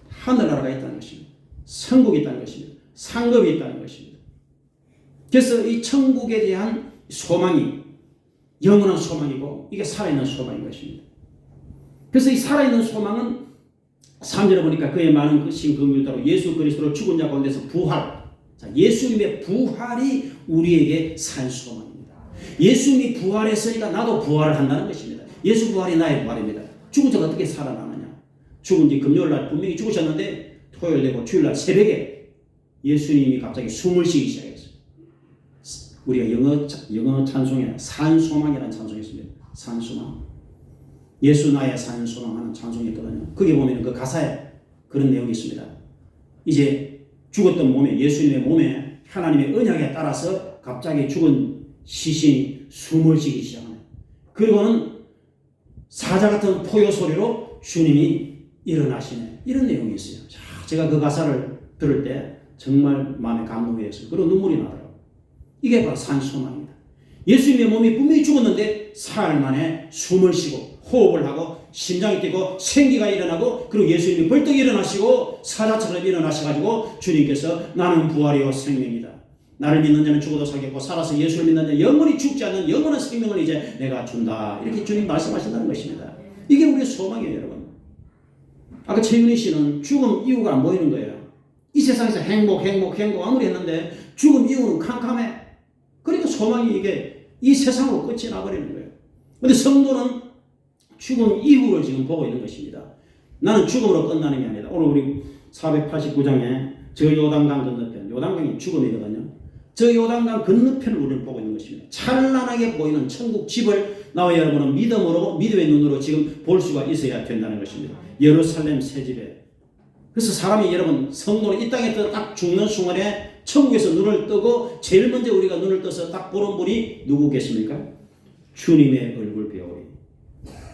하늘나라가 있다는 것입니다. 천국이 있다는 것입니다. 상급이 있다는 것입니다. 그래서 이 천국에 대한 소망이 영원한 소망이고 이게 살아있는 소망인 것입니다. 그래서 이 살아있는 소망은 3절에 보니까 그의 많은 크신 긍휼따로 예수 그리스도로 죽은 자 가운데서 부활. 자, 예수님의 부활이 우리에게 산 소망입니다. 예수님이 부활했으니까 나도 부활을 한다는 것입니다. 예수 부활이 나의 부활입니다. 죽은 자가 어떻게 살아나느냐. 죽은 지 금요일날 분명히 죽으셨는데 토요일 되고 주일날 새벽에 예수님이 갑자기 숨을 쉬기 시작했어요. 우리가 영어 찬송에 산소망이라는 찬송이 있습니다. 산소망. 예수 나의 산소망하는 찬송이 있거든요. 거기 보면 그 가사에 그런 내용이 있습니다. 이제 죽었던 몸에 예수님의 몸에 하나님의 언약에 따라서 갑자기 죽은 시신이 숨을 쉬기 시작하네요. 그리고는 사자 같은 포효 소리로 주님이 일어나시네. 이런 내용이 있어요. 자, 제가 그 가사를 들을 때 정말 마음에 감동이 됐어요. 그리고 눈물이 나더라고요. 이게 바로 산소망입니다. 예수님의 몸이 분명히 죽었는데 사흘 만에 숨을 쉬고 호흡을 하고 심장이 뛰고 생기가 일어나고 그리고 예수님이 벌떡 일어나시고 사자처럼 일어나셔가지고 주님께서 나는 부활이요 생명이다. 나를 믿는 자는 죽어도 살겠고 살아서 예수를 믿는 자는 영원히 죽지 않는 영원한 생명을 이제 내가 준다. 이렇게 주님 말씀하신다는 것입니다. 이게 우리의 소망이에요, 여러분. 아까 최윤희 씨는 죽음 이유가 안 보이는 거예요. 이 세상에서 행복 아무리 했는데 죽음 이유는 캄캄해. 그러니까 소망이 이게 이 세상으로 끝이 나버리는 거예요. 그런데 성도는 죽음 이후를 지금 보고 있는 것입니다. 나는 죽음으로 끝나는 게 아니다. 오늘 우리 489장에 저 요단강 건너편, 요단강이 죽음이거든요. 저 요단강 건너편을 우리는 보고 있는 것입니다. 찬란하게 보이는 천국 집을 나와 여러분은 믿음의 눈으로 지금 볼 수가 있어야 된다는 것입니다. 예루살렘 새 집에. 그래서 사람이 여러분 성도는 이 땅에 딱 죽는 순간에 천국에서 눈을 뜨고 제일 먼저 우리가 눈을 떠서 딱 보는 분이 누구 계십니까? 주님의 얼굴 배우리.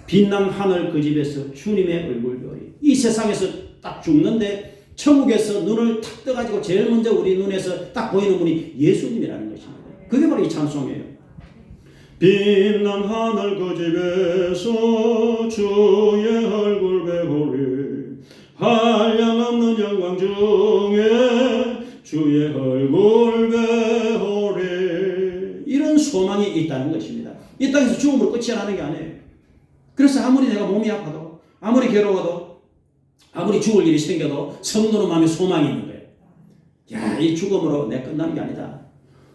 빛난 하늘 그 집에서 주님의 얼굴 배우리. 이 세상에서 딱 죽는데 천국에서 눈을 탁 떠가지고 제일 먼저 우리 눈에서 딱 보이는 분이 예수님이라는 것입니다. 그게 바로 이 찬송이에요. 빛난 하늘 그 집에서 주의 얼굴 배우리 한량없는 영광 중에 주의 얼굴 배우리 이런 소망이 있다는 것입니다. 이 땅에서 죽음으로 끝이 나는 게 아니에요. 그래서 아무리 내가 몸이 아파도 아무리 괴로워도 아무리 죽을 일이 생겨도 성도는 마음에 소망이 있는 거예요. 야, 이 죽음으로 내 끝나는 게 아니다.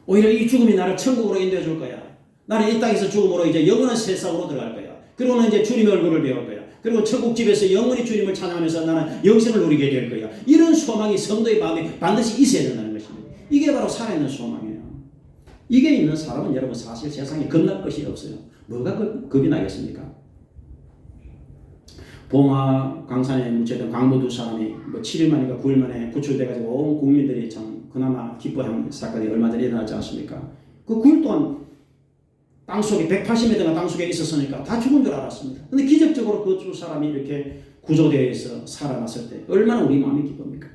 오히려 이 죽음이 나를 천국으로 인도해 줄 거야. 나는 이 땅에서 죽음으로 이제 영원한 세상으로 들어갈 거야. 그리고는 이제 주님의 얼굴을 배울 거야. 그리고 천국집에서 영원히 주님을 찬양하면서 나는 영생을 누리게 될 거야. 이런 소망이 성도의 마음에 반드시 있어야 된다는 것입니다. 이게 바로 살아있는 소망이에요. 이게 있는 사람은 여러분 사실 세상에 겁날 것이 없어요. 뭐가 겁이 나겠습니까? 봉화 강산에 묻혀있던 강도 두 사람이 뭐 7일 만인가 9일 만에 구출돼가지고 온 국민들이 참 그나마 기뻐한 사건이 얼마 전에 일어났지 않습니까? 그 9일 동안 땅속에 180m가 땅속에 있었으니까 다 죽은 줄 알았습니다. 근데 기적적으로 그 두 사람이 이렇게 구조되어서 살아났을 때 얼마나 우리 마음이 기쁩니까?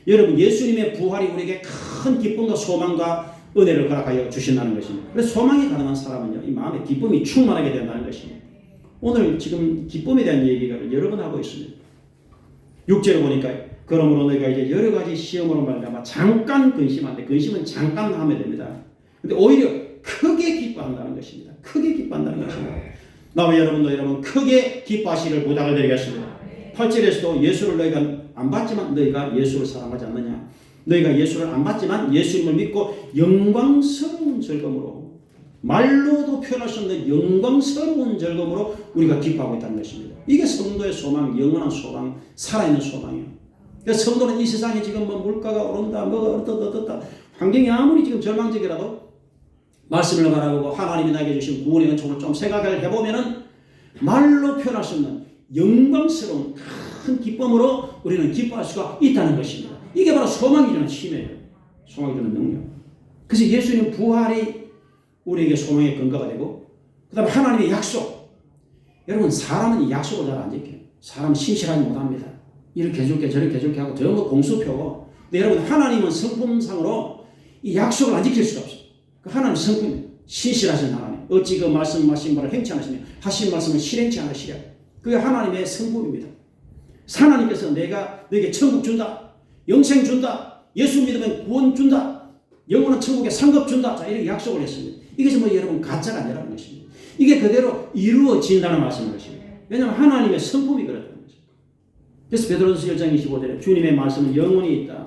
여러분 예수님의 부활이 우리에게 큰 기쁨과 소망과 은혜를 허락하여 주신다는 것입니다. 그래서 소망이 가능한 사람은요 이 마음에 기쁨이 충만하게 된다는 것입니다. 오늘 지금 기쁨에 대한 얘기를 여러 번 하고 있습니다. 6절을 보니까 그러므로 너희가 이제 여러 가지 시험으로 말미암아 잠깐 근심한데 근심은 잠깐 하면 됩니다. 근데 오히려 크게 기뻐한다는 것입니다. 크게 기뻐한다는 것입니다. 나와 여러분도 여러분 크게 기뻐하시기를 부탁을 드리겠습니다. 8절에서도 예수를 너희가 안 봤지만 너희가 예수를 사랑하지 않느냐. 너희가 예수를 안 봤지만 예수님을 믿고 영광스러운 즐거움으로 말로도 표현할 수 없는 영광스러운 즐거움으로 우리가 기뻐하고 있다는 것입니다. 이게 성도의 소망, 영원한 소망, 살아있는 소망이에요. 그래서 성도는 이 세상에 지금 뭐 물가가 오른다, 뭐가 어떻다, 환경이 아무리 지금 절망적이라도 말씀을 바라보고 하나님이 나에게 주신 구원의 은총을 좀 생각을 해보면은 말로 표현할 수 없는 영광스러운 큰 기쁨으로 우리는 기뻐할 수가 있다는 것입니다. 이게 바로 소망이 주는 힘이에요. 소망이 주는 능력. 그래서 예수님 부활이 우리에게 소망의 근거가 되고 그 다음에 하나님의 약속. 여러분 사람은 이 약속을 잘 안 지켜요. 사람은 신실하지 못합니다. 이렇게 해줄게 저렇게 해줄게 하고 전부 공수표고 근데 여러분 하나님은 성품상으로 이 약속을 안 지킬 수가 없어요. 그 하나님 성품 신실하신 하나님 어찌 그 말씀하신 바를 행치 않으시며 하신 말씀을 실행치 않으시랴. 그게 하나님의 성품입니다. 하나님께서 내가 너에게 천국 준다. 영생 준다. 예수 믿으면 구원 준다. 영원한 천국에 상급 준다. 자 이렇게 약속을 했습니다. 이게 정말 여러분 가짜가 아니라는 것입니다. 이게 그대로 이루어진다는 말씀인 것입니다. 왜냐하면 하나님의 성품이 그렇다는 것입니다. 그래서 베드로전서 1장 25절에 주님의 말씀은 영원히 있다.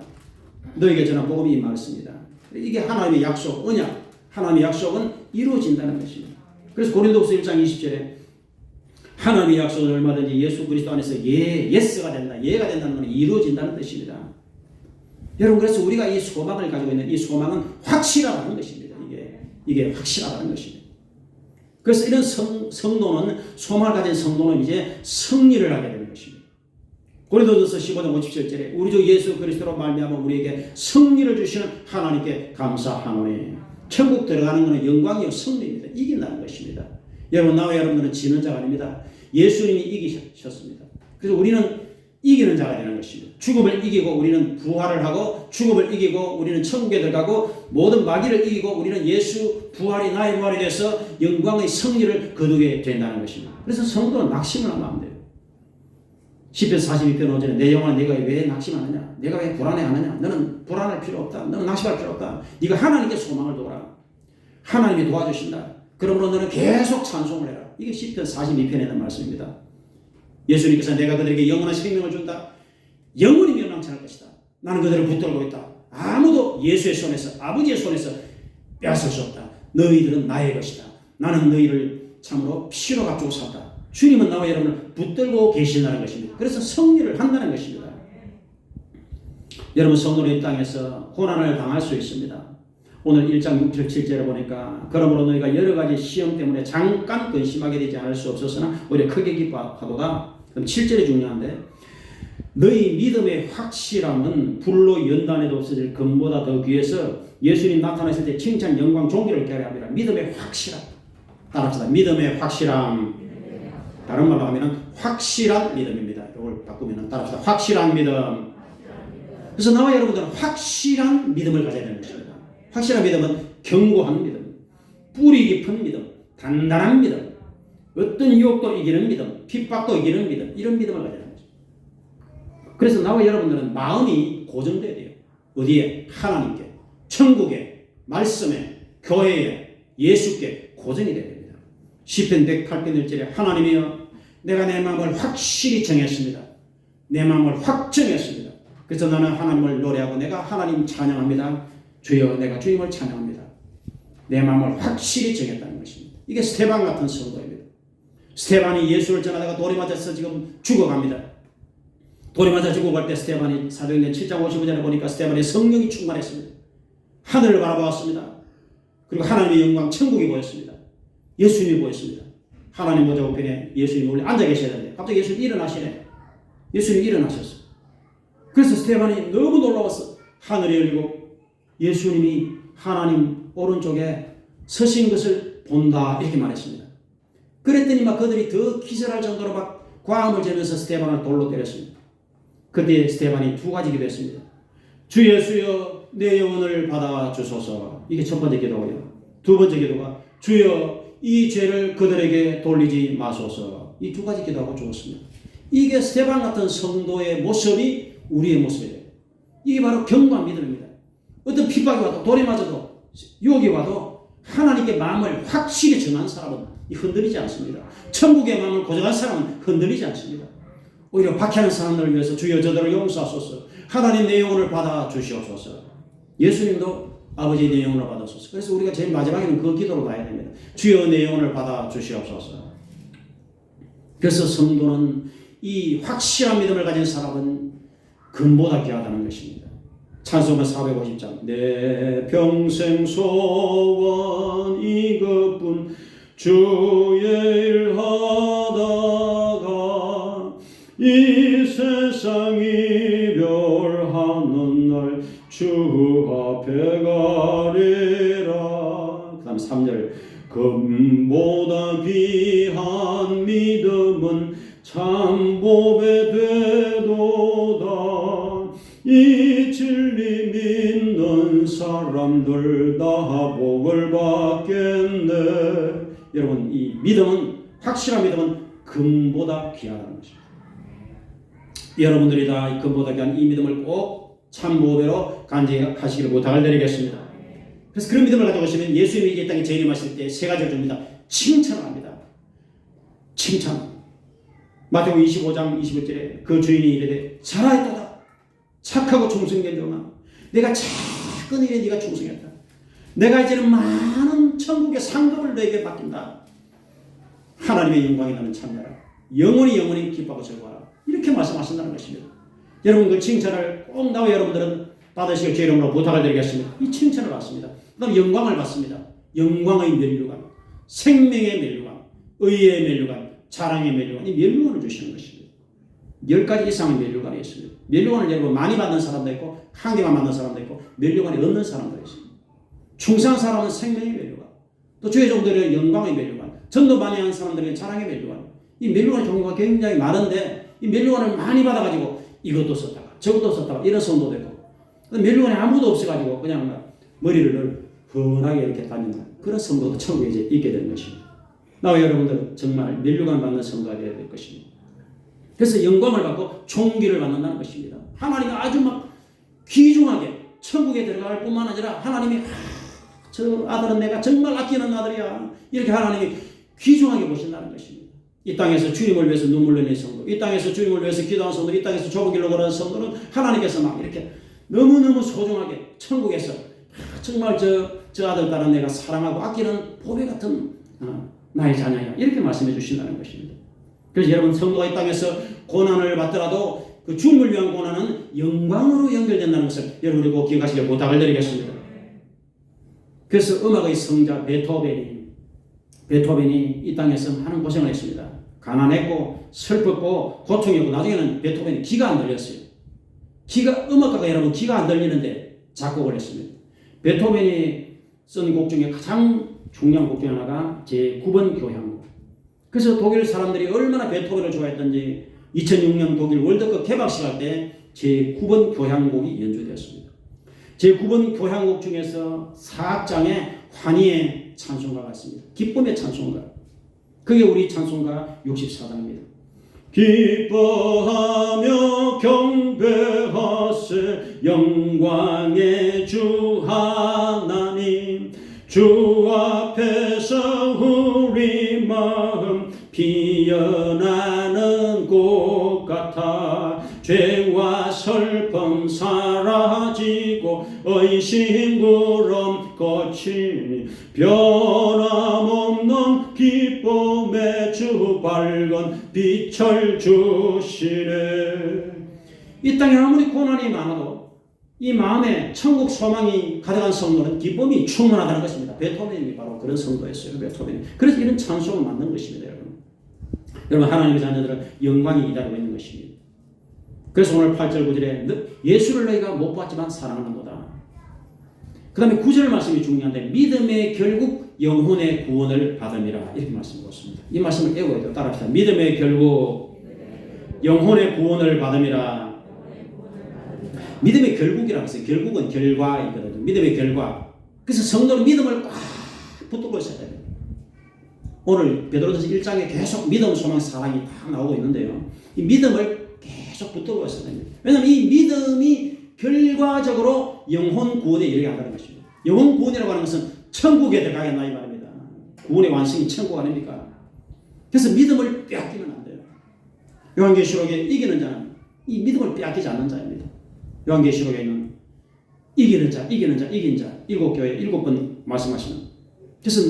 너에게 전한 복음이 이 말씀이다. 이게 하나님의 약속, 언약. 하나님의 약속은 이루어진다는 것입니다. 그래서 고린도후서 1장 20절에 하나님의 약속은 얼마든지 예수 그리스도 안에서 예스가 된다. 예가 된다는 것은 이루어진다는 뜻입니다. 여러분 그래서 우리가 이 소망을 가지고 있는 이 소망은 확실하다는 것입니다. 이게 확실하다는 것입니다. 그래서 이런 성도는 소망을 가진 성도는 이제 승리를 하게 되는 것입니다. 고린도전서 15장 57절에 우리 주 예수 그리스도로 말미암아 우리에게 승리를 주시는 하나님께 감사하노니 천국 들어가는 것은 영광이요 승리입니다. 이긴다는 것입니다. 여러분 나와 여러분들은 지는 자가 아닙니다. 예수님이 이기셨습니다. 그래서 우리는 이기는 자가 되는 것입니다. 죽음을 이기고 우리는 부활을 하고 죽음을 이기고 우리는 천국에 들어가고 모든 마귀를 이기고 우리는 예수 부활이 나의 부활이 돼서 영광의 승리를 거두게 된다는 것입니다. 그래서 성도는 낙심을 하면 안 돼요. 시편 42편 5절에 내 영혼아 네가 왜 낙심하느냐 내가 왜 불안해하느냐 너는 불안할 필요 없다. 너는 낙심할 필요 없다. 네가 하나님께 소망을 두어라. 하나님이 도와주신다. 그러므로 너는 계속 찬송을 해라. 이게 시편 42편에 있는 말씀입니다. 예수님께서 내가 그들에게 영원한 생명을 준다. 영원히 멸망치 않을 것이다. 나는 그들을 붙들고 있다. 아무도 예수의 손에서 아버지의 손에서 빼앗을 수 없다. 너희들은 나의 것이다. 나는 너희를 참으로 피로 값주고 샀다. 주님은 나와 여러분을 붙들고 계신다는 것입니다. 그래서 승리를 한다는 것입니다. 여러분 성도는 이 땅에서 고난을 당할 수 있습니다. 오늘 1장 6절 7절에 보니까 그러므로 너희가 여러 가지 시험 때문에 잠깐 근심하게 되지 않을 수 없었으나 오히려 크게 기뻐하도다. 그럼 7절이 중요한데 너희 믿음의 확실함은 불로 연단해도 없어질 금보다 더 귀해서 예수님 나타나실 때 칭찬 영광 존귀를 깨달음이라. 믿음의 확실함. 따라합시다. 믿음의 확실함. 다른 말로 하면 확실한 믿음입니다. 이걸 바꾸면 따라합시다. 확실한 믿음. 그래서 나와 여러분들은 확실한 믿음을 가져야 되는 것입니다. 확실한 믿음은 견고한 믿음, 뿌리 깊은 믿음, 단단한 믿음, 어떤 유혹도 이기는 믿음, 핍박도 이기는 믿음, 이런 믿음을 가져야 되는 것입니다. 그래서 나와 여러분들은 마음이 고정돼야 돼요. 어디에? 하나님께, 천국에, 말씀에, 교회에, 예수께 고정이 돼야 됩니다. 시편 108편 1절에 하나님이여 내가 내 마음을 확실히 정했습니다. 내 마음을 확 정했습니다. 그래서 나는 하나님을 노래하고 내가 하나님 찬양합니다. 주여 내가 주님을 찬양합니다. 내 마음을 확실히 정했다는 것입니다. 이게 스테반 같은 성도입니다. 스테반이 예수를 전하다가 돌에 맞아서 지금 죽어갑니다. 돌에 맞아 죽어갈 때 스테반이 사도행전 7장 55절에 보니까 스테반이 성령이 충만했습니다. 하늘을 바라보았습니다. 그리고 하나님의 영광 천국이 보였습니다. 예수님이 보였습니다. 하나님 보좌 우편에 예수님이 원래 앉아 계셔야 되는데 갑자기 예수님이 일어나시네. 예수님이 일어나셨어요. 그래서 스테반이 너무 놀라웠어. 하늘이 열리고 예수님이 하나님 오른쪽에 서신 것을 본다 이렇게 말했습니다. 그랬더니 막 그들이 더 기절할 정도로 막 과음을 재면서 스테반을 돌로 때렸습니다. 그때 스테반이 두 가지 기도했습니다. 주 예수여 내 영혼을 받아 주소서. 이게 첫 번째 기도고요. 두 번째 기도가 주여 이 죄를 그들에게 돌리지 마소서. 이 두 가지 기도하고 죽었습니다. 이게 스테반 같은 성도의 모습이 우리의 모습이에요. 이게 바로 견고한 믿음입니다. 어떤 핍박이 와도 돌에 맞아도 유혹이 와도 하나님께 마음을 확실히 정한 사람은 흔들리지 않습니다. 천국의 마음을 고정한 사람은 흔들리지 않습니다. 오히려 박해하는 사람들을 위해서 주여 저들을 용서하소서. 하나님 내 영혼을 받아 주시옵소서. 예수님도 아버지 내 영혼을 받아소서. 그래서 우리가 제일 마지막에는 그 기도로 가야 됩니다. 주여 내 영혼을 받아 주시옵소서. 그래서 성도는 이 확실한 믿음을 가진 사람은 금보다 귀하다는 것입니다. 찬송가 450장 내 평생 소원 이것뿐 주의 일 하다가 이 세상 이별하는 날 주 앞에 가리라. 그 다음 3절 금보다 귀한 믿음은 참 보배 되도다. 이 진리 믿는 사람들 다 복을 받겠네. 여러분 이 믿음은 확실한 믿음은 금보다 귀하다는 것입니다. 여러분들이 다 금보다 귀한 이 믿음을 꼭 참보배로 간직하시기를 부탁을 드리겠습니다. 그래서 그런 믿음을 가지고 오시면 예수님이 이 땅에 재림하실 때 세 가지를 줍니다. 칭찬을 합니다. 칭찬. 마태복음 25장 21절에 그 주인이 이르되 잘하였도다. 착하고 충성된 종아. 내가 작은 일에 네가 충성했다. 내가 이제는 많은 천국의 상급을 너에게 맡긴다. 하나님의 영광이 나는 참여라. 영원히 기뻐하고 즐거워라. 이렇게 말씀하신다는 것입니다. 여러분 그 칭찬을 꼭 나와 여러분들은 받으시길 제 이름으로 부탁을 드리겠습니다. 이 칭찬을 받습니다. 그 다음 영광을 받습니다. 영광의 면류관, 생명의 면류관, 의의 면류관, 자랑의 면류관. 이 면류관을 주시는 것입니다. 10가지 이상의 면류관이 있습니다. 면류관을 여러분 많이 받는 사람도 있고 한 개만 받는 사람도 있고 면류관이 없는 사람도 있습니다. 충성한 사람은 생명의 면류관, 또 주의 종들은 영광의 면류관, 전도 많이 하는 사람들은 자랑의 면류관. 이 면류관의 종류가 굉장히 많은데 이 면류관을 많이 받아가지고 이것도 썼다가 저것도 썼다가 이런 성도도 있고 면류관에 아무도 없어가지고 그냥 머리를 훤하게 이렇게 다니는 그런 성도도 천국에 이제 있게 되는 것입니다. 나와 여러분들은 정말 면류관 받는 성도가 되어야 될 것입니다. 그래서 영광을 받고 존귀를 받는다는 것입니다. 하나님이 아주 막 귀중하게 천국에 들어갈 뿐만 아니라 하나님이 저 아들은 내가 정말 아끼는 아들이야 이렇게 하나님이 귀중하게 보신다는 것입니다. 이 땅에서 주님을 위해서 눈물 흘리는 성도, 이 땅에서 주님을 위해서 기도하는 성도, 이 땅에서 좁은 길로 걸어가는 성도는 하나님께서 막 이렇게 너무너무 소중하게 천국에서 정말 저 아들 딸은 내가 사랑하고 아끼는 보배 같은 나의 자녀야 이렇게 말씀해 주신다는 것입니다. 그래서 여러분 성도가 이 땅에서 고난을 받더라도 그 죽음을 위한 고난은 영광으로 연결된다는 것을 여러분이 꼭 기억하시길 부탁을 드리겠습니다. 그래서 음악의 성자 베토벤이 이 땅에서 많은 고생을 했습니다. 가난했고 슬펐고 고통이었고 나중에는 베토벤이 귀가 안 들렸어요. 음악가가 여러분 귀가 안 들리는데 작곡을 했습니다. 베토벤이 쓴 곡 중에 가장 중요한 곡 중에 하나가 제9번 교향곡. 그래서 독일 사람들이 얼마나 베토벤을 좋아했던지 2006년 독일 월드컵 개막식 할 때 제9번 교향곡이 연주되었습니다. 제9번 교향곡 중에서 4악장에 환희의 찬송가가 있습니다. 기쁨의 찬송가. 그게 우리 찬송가 64장입니다. 기뻐하며 경배하세 영광의 주 하나님, 주 앞에서 우리 마음 피어나는 꽃 같아 죄와 슬픔 사라지고 의심 구름 거치니 변함없는 기쁨의 주 밝은 빛을 주시네. 이 땅에 아무리 고난이 많아도 이 마음에 천국 소망이 가득한 성도는 기쁨이 충만하다는 것입니다. 베토벤이 바로 그런 성도였어요. 베토벤이. 그래서 이런 찬송을 만든 것입니다. 여러분 하나님의 자녀들은 영광이 기다리고 있는 것입니다. 그래서 오늘 8절 9절에 예수를 너희가 못 봤지만 사랑하는도다. 그 다음에 9절 말씀이 중요한데 믿음의 결국 영혼의 구원을 받음이라 이렇게 말씀하고 있습니다. 이 말씀을 외워야 돼요. 따라합시다. 믿음의 결국 영혼의 구원을 받음이라. 믿음의 결국이라고 했어요. 결국은 결과이거든요. 믿음의 결과. 그래서 성도는 믿음을 꽉 붙들고 있어야 돼요. 오늘 베드로전서 1장에 계속 믿음, 소망, 사랑이 딱 나오고 있는데요. 이 믿음을 계속 붙들고 있어야 됩니다. 왜냐하면 이 믿음이 결과적으로 영혼 구원에 이르게 한다는 것입니다. 영혼 구원이라고 하는 것은 천국에 들어가겠나 이 말입니다. 구원의 완성이 천국 아닙니까? 그래서 믿음을 빼앗기면 안 돼요. 요한계시록에 이기는 자는 이 믿음을 빼앗기지 않는 자입니다. 요한계시록에는 이기는 자, 이긴 자, 7교회 7번 말씀하시는. 그래서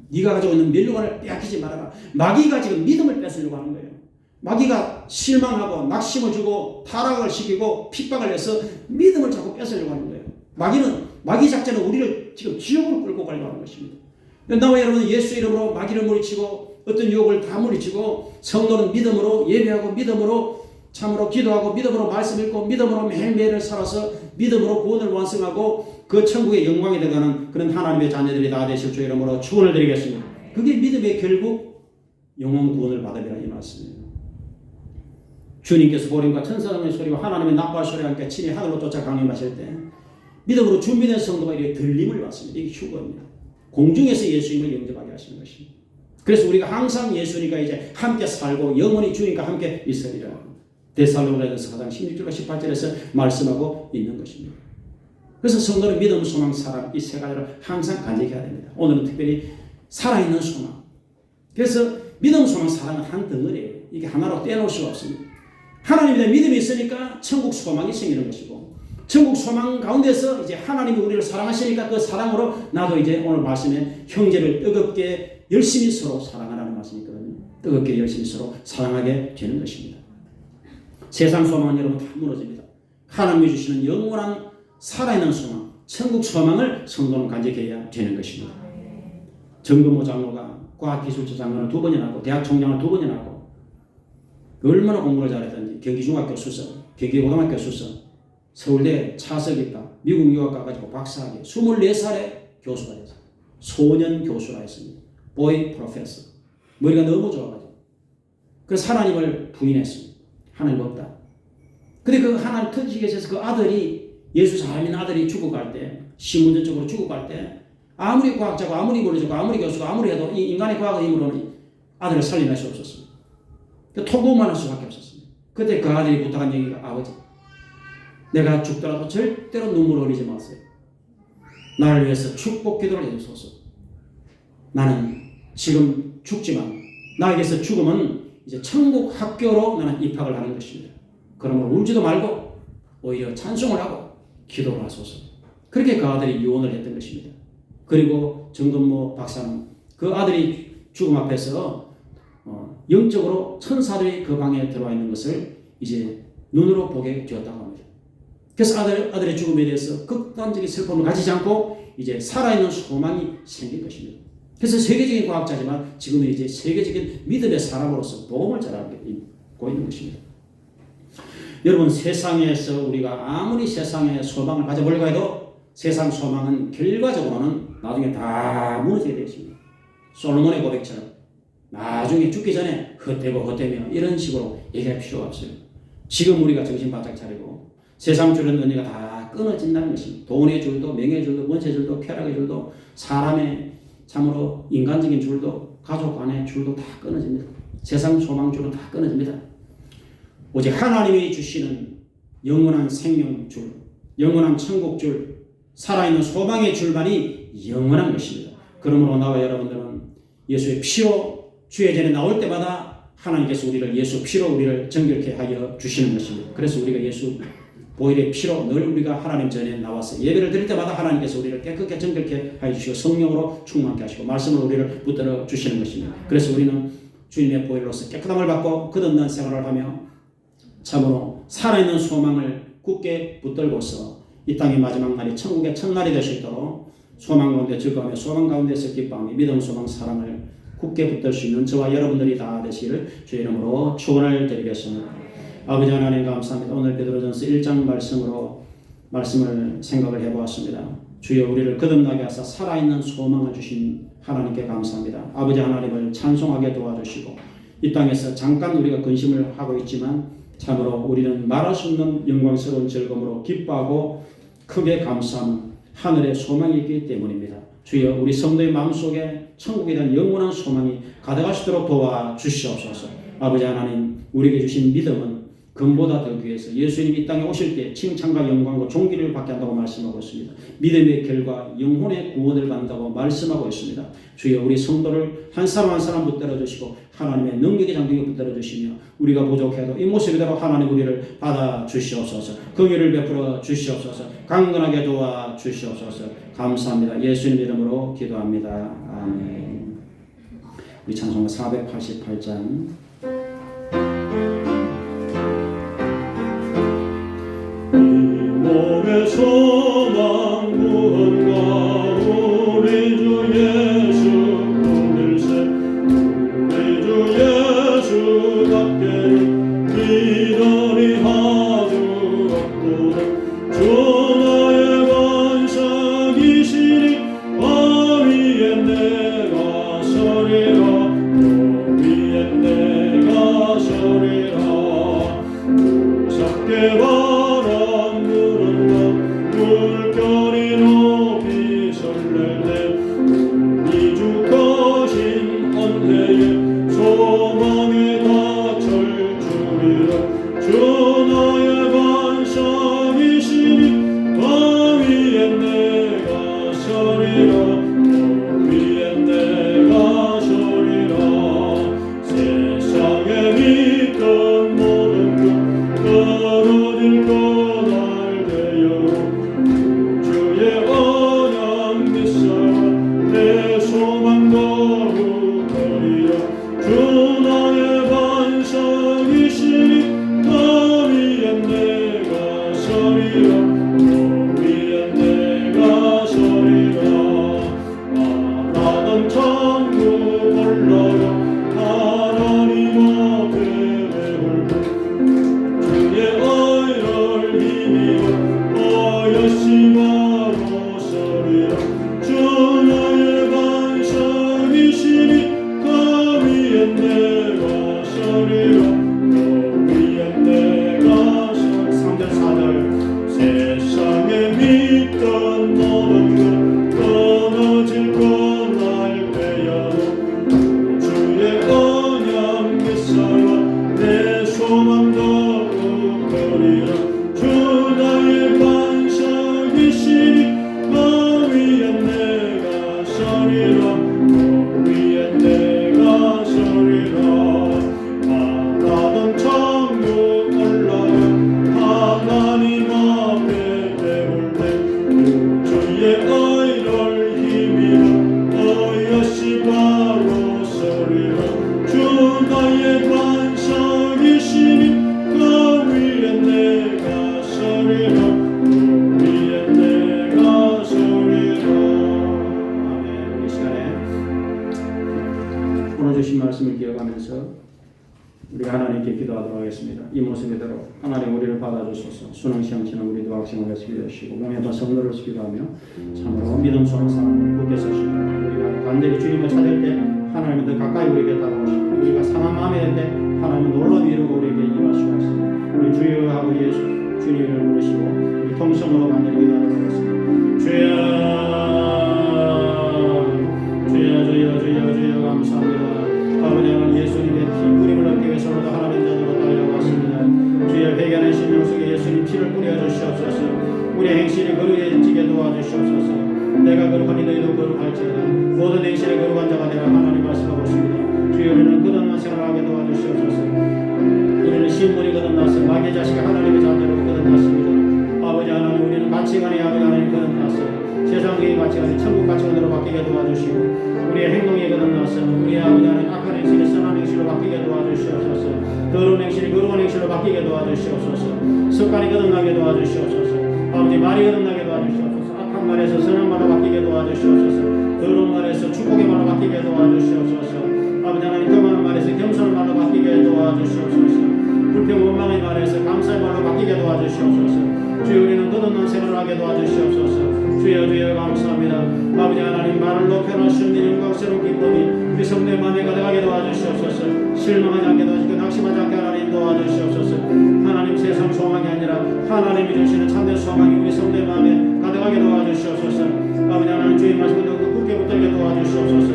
네가 가지고 있는 멸류관을 빼앗기지 말아라. 마귀가 지금 믿음을 뺏으려고 하는 거예요. 마귀가 실망하고 낙심을 주고 타락을 시키고 핍박을 해서 믿음을 자꾸 뺏으려고 하는 거예요. 마귀 작전은 우리를 지금 지옥으로 끌고 가려고 하는 것입니다. 나와 여러분은 예수 이름으로 마귀를 물리치고 어떤 유혹을 다 물리치고 성도는 믿음으로 예배하고 믿음으로 참으로 기도하고 믿음으로 말씀 읽고 믿음으로 매일매일을 살아서 믿음으로 구원을 완성하고 그 천국의 영광이 되가는 그런 하나님의 자녀들이 다 되실 주 이름으로 축원을 드리겠습니다. 그게 믿음의 결국 영혼 구원을 받으리라 이 말씀이에요. 주님께서 보림과 천사장의 소리와 하나님의 나팔 소리와 함께 친히 하늘로 쫓아 강림하실 때 믿음으로 준비된 성도가 이렇게 들림을 받습니다. 이게 휴거입니다. 공중에서 예수님을 영접하게 하시는 것입니다. 그래서 우리가 항상 예수님과 이제 함께 살고 영원히 주님과 함께 있으리라. 데살로니가전서 4장 16절과 18절에서 말씀하고 있는 것입니다. 그래서 성도는 믿음, 소망, 사랑 이 세 가지를 항상 간직해야 됩니다. 오늘은 특별히 살아있는 소망. 그래서 믿음, 소망, 사랑은 한 덩어리예요. 이게 하나로 떼놓을 수가 없습니다. 하나님에 대한 믿음이 있으니까 천국 소망이 생기는 것이고 천국 소망 가운데서 이제 하나님이 우리를 사랑하시니까 그 사랑으로 나도 이제 오늘 말씀에 형제를 뜨겁게 열심히 서로 사랑하라는 말씀이 있거든요. 뜨겁게 열심히 서로 사랑하게 되는 것입니다. 세상 소망은 여러분 다 무너집니다. 하나님이 주시는 영원한 살아있는 소망, 천국 소망을 성도는 간직해야 되는 것입니다. 정금호 장로가 과학기술처 장로를 2번이나 하고 대학 총장을 2번이나 하고 얼마나 공부를 잘했던지 경기중학교 수석, 경기고등학교 수석, 서울대 차석 입학, 미국 유학 가가지고 박사학위, 24살에 교수가 됐어요. 소년 교수라 했습니다. 보이 프로페서. 머리가 너무 좋아가지고. 그래서 하나님을 부인했습니다. 하나님 없다. 근데 그 하나님 터지게해서 그 아들이 예수 잘 믿는 아들이 죽어갈 때, 신문전적으로 죽어갈 때 아무리 과학자고 아무리 물리치고 아무리 교수가 아무리 해도 이 인간의 과학의 힘으로는 아들을 살려낼 수 없었습니다. 토고만 할 수밖에 없었습니다. 그때 그 아들이 부탁한 얘기가 아버지 내가 죽더라도 절대로 눈물 흘리지 마세요. 나를 위해서 축복 기도를 해주소서. 나는 지금 죽지만 나에게서 죽으면 이제 천국 학교로 나는 입학을 하는 것입니다. 그러므로 울지도 말고 오히려 찬송을 하고 기도를 하소서. 그렇게 그 아들이 유언을 했던 것입니다. 그리고 정근모 박사는 그 아들이 죽음 앞에서 영적으로 천사들이 그 방에 들어와 있는 것을 이제 눈으로 보게 되었다고 합니다. 그래서 아들의 죽음에 대해서 극단적인 슬픔을 가지지 않고 이제 살아있는 소망이 생긴 것입니다. 그래서 세계적인 과학자지만 지금은 이제 세계적인 믿음의 사람으로서 복음을 전하고 있는 것입니다. 여러분 세상에서 우리가 아무리 세상에 소망을 가져보려고 해도 세상 소망은 결과적으로는 나중에 다 무너지게 되어 있습니다. 솔로몬의 고백처럼 나중에 죽기 전에 헛되고 헛되며 이런 식으로 얘기할 필요가 없어요. 지금 우리가 정신 바짝 차리고 세상 줄은 은혜가 다 끊어진다는 것입니다. 돈의 줄도 명예의 줄도 원세 줄도 쾌락의 줄도 사람의 참으로 인간적인 줄도 가족 간의 줄도 다 끊어집니다. 세상 소망 줄은 다 끊어집니다. 오직 하나님이 주시는 영원한 생명 줄, 영원한 천국 줄, 살아있는 소망의 줄만이 영원한 것입니다. 그러므로 나와 여러분들은 예수의 피로 주의 전에 나올 때마다 하나님께서 우리를 예수 피로 우리를 정결케 하여 주시는 것입니다. 그래서 우리가 예수 보혈의 피로 늘 우리가 하나님 전에 나와서 예배를 드릴 때마다 하나님께서 우리를 깨끗게 정결케 하여 주시고 성령으로 충만케 하시고 말씀으로 우리를 붙들어 주시는 것입니다. 그래서 우리는 주님의 보혈로서 깨끗함을 받고 거듭난 생활을 하며 참으로 살아있는 소망을 굳게 붙들고서 이 땅의 마지막 날이 천국의 첫날이 될 수 있도록 소망 가운데 즐거워하며 소망 가운데서 기뻐하며 믿음, 소망, 사랑을 굳게 붙들 수 있는 저와 여러분들이 다 되시기를 주의 이름으로 축원을 드리겠습니다. 아버지 하나님 감사합니다. 오늘 베드로전서 1장 말씀을 생각을 해보았습니다. 주여 우리를 거듭나게 하사 살아있는 소망을 주신 하나님께 감사합니다. 아버지 하나님을 찬송하게 도와주시고 이 땅에서 잠깐 우리가 근심을 하고 있지만 참으로 우리는 말할 수 없는 영광스러운 즐거움으로 기뻐하고 크게 감사하는 하늘의 소망이 있기 때문입니다. 주여 우리 성도의 마음속에 천국에 대한 영원한 소망이 가득할 수 있도록 도와주시옵소서. 아버지 하나님 우리에게 주신 믿음은 금보다 더 귀해서 예수님이 이 땅에 오실 때 칭찬과 영광과 존귀를 받게 한다고 말씀하고 있습니다. 믿음의 결과 영혼의 구원을 받는다고 말씀하고 있습니다. 주여 우리 성도를 한 사람 한 사람 붙들어 주시고 하나님의 능력의 장벽에 붙들어 주시며 우리가 부족해도 이 모습이대로 하나님 우리를 받아 주시옵소서. 긍휼을 베풀어 주시옵소서. 강건하게 도와 주시옵소서. 감사합니다. 예수님 이름으로 기도합니다. 아멘. 우리 찬송가 488장 몸의 소망 구원과 우리 주 예수 오늘새 우리 주 예수답게 믿으리 하주 없도록 주 나의 반석이시니 바위에 내가 서리라 바위에 내가 서리라 무섭게 바람 부는다 물결이 높이 설렐 때 우리 주 거신 언혜의 소망에 닫힐 줄이라 주 나의 반석이시니 바위에 내가 서리라 바위에 내가 서리라 세상에 믿던 모든 것 떨어질 것 알되어 주의 언약 믿사와 내 소망 거룩하리라 주 나의 반석이시니 바위에 내가 서리라 바위에 내가 서리라 바라던 천국 올라가 하나님 앞에 배울고 주의 얼굴 힘이여 어여시 바로 서리라 주 나의 반석이시니 바위에 내가 서리라 바위에 내가 서리라 3절 4절 세상에 믿던 모든 것 끊어질 것 알되어도 주의 언약 믿사와 내 소망 거룩하리라 주 나의 반석이시니 바위에 내가 서리라 바위에 내가 서리라 바라던 천국 올라가 하나님 앞에 배울 때 주의 얼굴 힘이여 어여시 바로 서리라 주 나의 반석이시니 바위에 내가 서리라 바위에 내가 서리라. 아멘. 이 시간에 오늘 주신 말씀을 기억하면서 우리 하나님께 기도하도록 하겠습니다. 이 모습대로 하나님 우리를 받아주소서. 수능시험 치는 우리 도학생을 위해서 몸에도 성도를 기도하며 참으로 믿음 소망 사랑을 굳게 서시고 우리가 간절히 주님을 찾을 때 하나님은 더 가까이 우리에게 다가오시고 우리가 상한 마음에 될 때 하나님은 놀라움이 이루고 우리에게 임할 수가 있습니다. 우리 주 하고 예수 주님을 부르시고 우리 통성으로 간절히 기도하도록 하겠습니다. 주여 감사합니다. 아버지 하나님 예수님의 피 뿌림을 얻기 위해서 오늘도 하나님 자녀로 달려왔습니다. 주여 회개하는 심령 속에 예수님 피를 뿌려 주시옵소서. 우리의 행실이 거룩해지게 도와주시옵소서. 내가 거룩하니 너희도 거룩할지어다. 모든 행실에 거룩한 자가 되라 하나님 말씀하고 있습니다. 주여 우리는 끝없는 생활하게 도와주시옵소서. 우리는 신분이 거듭났어. 마귀의 자식이 하나님의 자녀로 거듭났습니다. 아버지 하나님 우리는 가치관이 아버지 하나님 거듭났어요. 세상의 가치관이 천국 가치관으로 바뀌게 도와주시고 우리의 행동이 거듭났어. 우리의 아버지 하나님 악한 행실이 선한 행실로 바뀌게 도와주시옵소서. 더러운 행실이 거룩한 행실로 바뀌게 도와주시옵소서. 습관이 거듭나게 도와주시옵소서. 아버지 말이 거듭나게 도와주시옵소서. 악한 말에서 선한 말로 바뀌게 도와주시옵소서. 더러운 말에서 축복의 말로 바뀌게 도와주시옵소서. 아버지 하나님 교만한 말에서 겸손한 말로 바뀌게 도와주시옵소서. 불평 원망의 말에서 감사의 말로 바뀌게 도와주시옵소서. 주여 우리는 끝없는 생활을 하게 도와주시옵소서. 주여 감사합니다. 아버지 하나님 말을 높여놓으시는 영광스러운 기쁨이 우리 성도의 마음에 가득하게 도와주시옵소서. 실망하지 않게 도와주시고 낙심하지 않게 하나님 도와주시옵소서. 하나님 세상 소망이 아니라 하나님이 주시는 참된 소망이 우리 성도의 마음에 가득하게 도와주시옵소서. 아버지 하나님 주의 말씀을 굳게 붙들게 도와주시옵소서.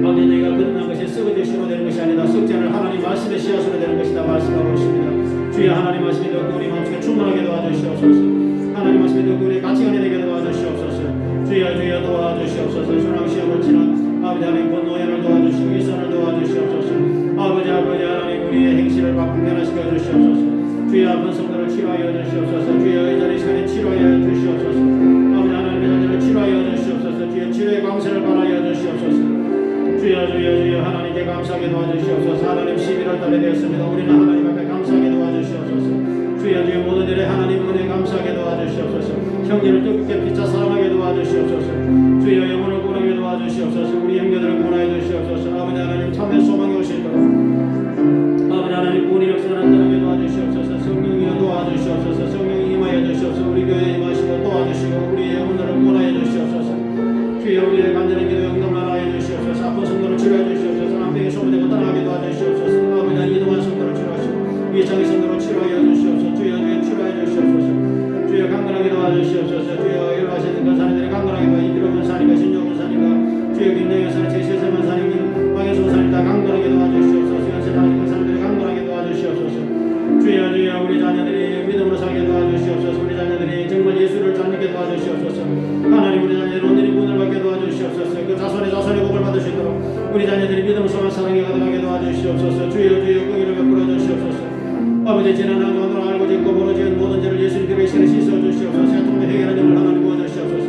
아버지 내가 거듭난 것이 썩어질 수로 되는 것이 아니다. 썩지 않을 하나님 말씀의 씨앗으로 되는 것이다 말씀하고 있습니다. 주여 하나님 말씀이 더욱 우리 마음속에 충만하게 도와주시옵소서. 하나님 말씀이 더욱 우리 가치관이 되게 도와주시옵소서. 주여 도와주시옵소서. 순항시험을 치는 아버지 하나님 본노예를 도와주시고 일선을 도와주시옵소서. 아버지 하나님 우리의 행실을 변화시켜 주시옵소서. 주여 아픈 성도를 치료하여 주시옵소서. 주여 이 자리 시간에 치료하여 주시옵소서. 아버지 하나님의 자녀를 치료하여 주시옵소서. 주여 치료의 광선을 발하여 주시옵소서. 주여 하나님께 감사하게 도와주시옵소서. 하나님 11월 달에 되었습니다. 우리는 하나님 앞에 감사하게 도와주시옵소서. 주여 모든 일에 하나님 은혜 감사하게 도와주시옵소서. 형제를 뜨겁게 피차 사랑하게 도와주시옵소서. 주여 영혼을 구원하게 도와주시옵소서. 우리 형제들을 구원하여 주시옵소서. 아버지 하나님 참된 소망이 오시도록 아버지 하나님 구원의 역사를 나타나게 도와주시옵소서. 성령이여 도와주시옵소서. 성령이 임하여 주시옵소서. 우리 교회에 임하시고 도와주시고 우리 영혼들을 구원하여 주시옵소서. 주여 우리의 간절한 기도 응답을 하여 주시옵소서. 아픈 성도를 치료해 주시옵소서. 남편이 소문되고 떠나게 도와주시옵소서. 아버지 하나님 이동한 성도를 치료하시고 위장의 성도를 치료하여 주시옵소서. 주여 치료하여 주시옵소서. 주여 강건하게 도와주시옵소서. 주여 일하시는 권사님들이 강건하게 도와 이기로 권사님과 신조 권사님과 주여 김내 권사님 제시세 권사님 황혜수 권사님 다 강건하게 도와주시옵소서. 연세하신 권사님들이 강건하게 도와주시옵소서. 주여 우리 자녀들이 믿음으로 살게 도와주시옵소서. 우리 자녀들이 정말 예수를 닮게 도와주시옵소서. 하나님 우리 자녀들 오늘의 문을 받게 도와주시옵소서. 그 자손의 복을 받을 수 있도록 우리 자녀들이 믿음 소망 사랑에 가득하게 도와주시옵소서. 주여 공의를 베풀어 주시옵소서. 아버지 지난 한 주간 동안 알고 짓고 모르 지은 모든 죄를 예수님 피로 시간에 씻어주시옵소서. 세통의 해결하는 일을 하나님 부어주시옵소서.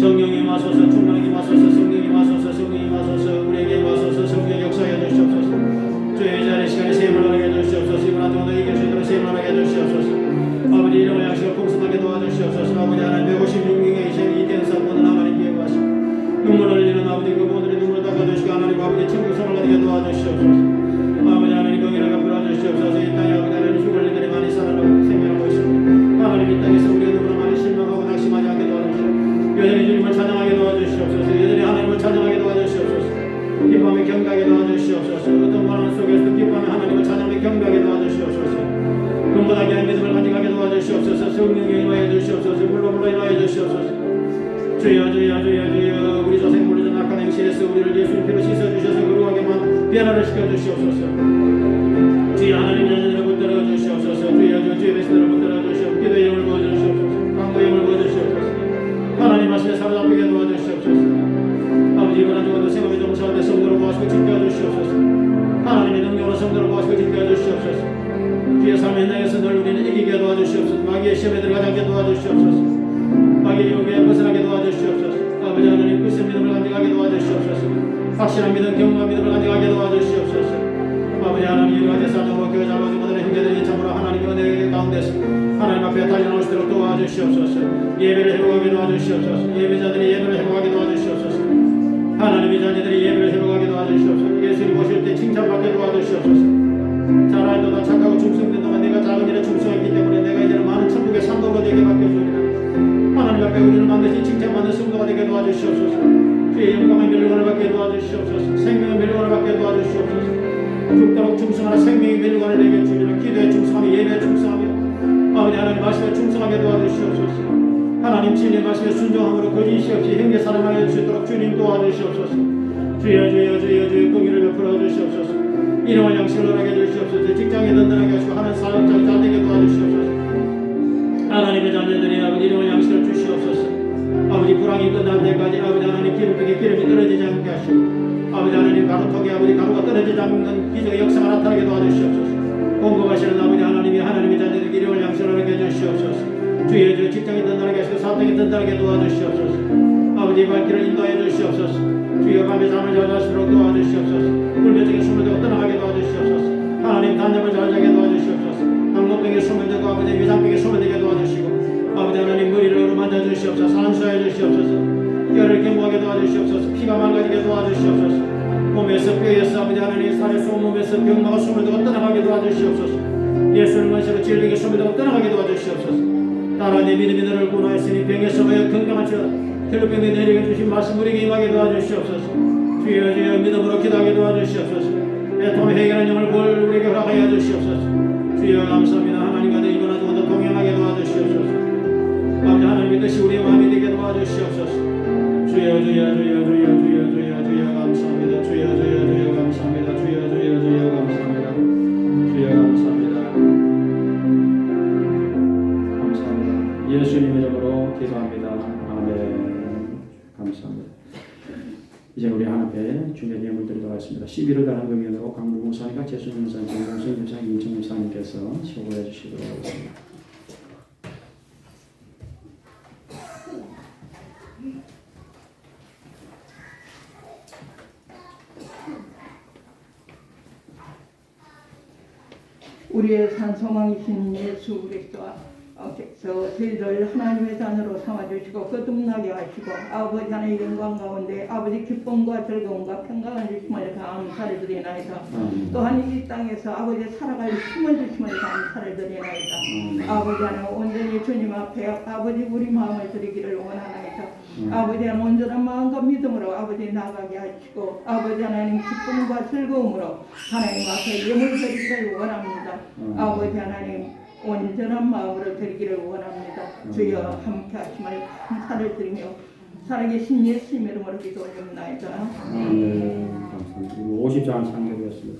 성령이 마소서 충만하게 마소서. 성령이 마소서. 성령이 마소서. 우리에게 마소서. 성령의 역사해 주시옵소서. 주의 자리 시간에 세임을 하게 해주시옵소서. 이번 한 주간 이길 수 있도록 세임을 하게 해주시옵소서. 아버지 이름을 양식을 풍성하게 도와주시옵소서. 아버지 하나님 156명의 이생이 이된 사건은 하나님께 구하시고 눈물을 흘리는 아버지 그분들의 눈물을 닦아주시고 하나님 아버지 천국 생활을 하게 도와주시옵소서. 아버지 하나님 거기를 베풀어 주시옵소서. 이 땅에 아버지 하나님 죽을 일들이 많이 살아나고 생명하고 있습니다. 하나님 이 땅에서 우리가 누구나 많이 실망하고 낙심하지 않게 도와주시고 여전히 주님을 찬양하게 도와주시옵소서. 여전히 하나님을 찬양하게 도와주시옵소서. 기뻐하며 경배하게 도와주시옵소서. 어떤 고난 속에서도 기뻐하며 하나님을 찬양하며 경배하게 도와주시옵소서. 근본하게 한 믿음을 간직하게 도와주시옵소서. 성령에 임하여 주시옵소서. 물로 임하여 주시옵소서. 주여 우리 조상 물리던 악한 행실에서 우리를 예수님 피로 씻어주셔서 거룩하게만 변화를 시켜주시옵소서. 주여 하나님 자녀들을 붙들어 주시옵소서. 주의 백성들을 붙들어 주시옵소서. 기도의 영을 부어주시옵소서. 강구의 영을 부어주시옵소서. 하나님 말씀에 사로잡히게 도와주시옵소서. 아버지 이번 한 주간도 생업에 종사할 때 성도를 도와주시고 지켜주시옵소서. 하나님의 능력으로 성도를 도와주시고 지켜주시옵소서. 주의 삶의 현장에서 늘 우리는 이기게 도와주시옵소서. 마귀의 시험에 들어가지 않게 도와주시옵소서. 마귀의 유혹에 벗어나게 도와주시옵소서. 아버지 하나님 끝의 믿음을 간직하게 도와주시옵소서. 확실한 믿음, 경건한 믿음을 간직하게 도와주시옵소서. 아버지 하나님 이러한 대사적으로 교회 자녀들 모든 형제들이 참으로 하나님의 은혜 가운데서 하나님 앞에 달려나올 수 있도록 도와주시옵소서. 예배를 회복하게 도와주시옵소서. 예배자들이 예배를 회복하게 도와주시옵소서. 하나님의 자녀들이 예배를 회복하게 도와주시옵소서. 예수님 보실 때 칭찬받게 도와주시옵소서. 잘할도다 착하고 충성된 동안 내가 작은 일에 충성했기 때문에 내가 이제는 많은 천국의 상도로 되게 맡겨주리라. 하나님 앞에 우리는 반드시 칭찬받는 성도가 되게 도와주시옵소서. 주의 영광의 멸류관을 받게 도와주시옵소서. 생명의 멸류관을 받게 도와주시옵소서. 죽도록 충성하라. 생명의 면류관을 내게 주시라. 기도에 충성하며 예배에 충성하며 아버지 하나님 말씀에 충성하게 도와주시옵소서. 하나님 진리의 말씀에 순종함으로 거짓이 없이 행계 사랑하여 주시도록 주님 도와주시옵소서. 주여 주여 주여 주여 공의를 베풀어 주시옵소서. 이름을 양식을 하게 주시옵소서. 직장에 든든하게 하시고 하는 사역장 잘되게 도와주시옵소서. 하나님의 자녀들이 아버지 이름을 양식을 주시옵소서. 아버지 불황이 끝날 때까지 아버지 하나님 기름병에 기름이 떨어지지 않게 하시고 아버지 하나님 가루통에 아버지 가루가 떨어지지 않는 기적의 역사가 나타나게 도와주시옵소서. 공급하시는 아버지 하나님이 하나님의 자녀들에게 이름을 양식을 하게 해주시옵소서. 주의 주 직장이 든든하게 하시고 사택이 든든하게 도와주시옵소서. 아버지 발길을 인도해 주시옵소서. 주여 밤에 잠을 잘 자시도록 도와주시옵소서. 불면증에 숨을 대고 떠나가게 도와주시옵소서. 하나님 단념을 잘 자게 도와주시옵소서. 당뇨병에 숨을 대고 아버지 위장병에 숨을 대게 도와주시고 아버지 하나님 머리를 어루만져 주시옵소서. 산수해 주시옵소서. 뼈를 견고하게 도와주시옵소서. 피가 맑아지게 도와주시옵소서. 몸에서 뼈에서 아버지 하나님 살에서 온몸에서 병마가 숨을 대고 떠나가게 도와주시옵소서. 예수를 원수로 진리게 숨을 대고 떠나가게 도와주시옵소서. 따라 내 믿음이 너를 구원하였으니 병에서 모여 건강하시라. 혈루병에 내리게 주신 말씀 우리에게 임하게 도와주시옵소서. 주여 주여 믿음으로 기도하게 도와주시옵소서. 애통을 해결하는 영을 볼 우리에게 허락하여 주시옵소서. 주여 감사합니다. 하나님과 내 이번 하루도 동행하게 도와주시옵소서. 아버지 하나님의 뜻이 우리의 마음이 되게 도와주시옵소서. 주여 주여 주여 주여 주여 주여 주여 감사합니다. 주여 주여 주여 감사합니다. 주여 주여 주여 감사합니다. 주여 감사합니다. 감사합니다. 예수님 이름으로 기도합니다. 아멘. 감사합니다. 이제 우리 하나님께 중요한 예물 드리도록 하겠습니다. 11월 달한 금연으로 강부 목사님과 재순 목사님, 정동순 목사님, 임청 목사님께서 수고해 주시도록 하겠습니다. 우리의 산 소망이신 예수 그리스도께서 저희들 하나님의 자녀로 삼아주시고 거듭나게 하시고 아버지 하나님의 영광 가운데 아버지 기쁨과 즐거움과 평강을 주심을 감사를 드리나이다. 또한 이 땅에서 아버지 살아갈 힘을 주심을 감사를 드리나이다. 아버지 하나님 온전히 주님 앞에 아버지 우리 마음을 드리기를 원하나이다. 아버지 하나님 온전한 마음과 믿음으로 아버지 나가게 하시고 아버지 하나님 기쁨과 즐거움으로 하나님 앞에 예물 드리기를 원합니다. 아버지 하나님 온전한 마음으로 드리기를 원합니다. 주여 함께 하심을 감사를 드리며 살아계신 예수님 이름으로 기도 올립니다. 감사합니다. 50장 상대되었습니다.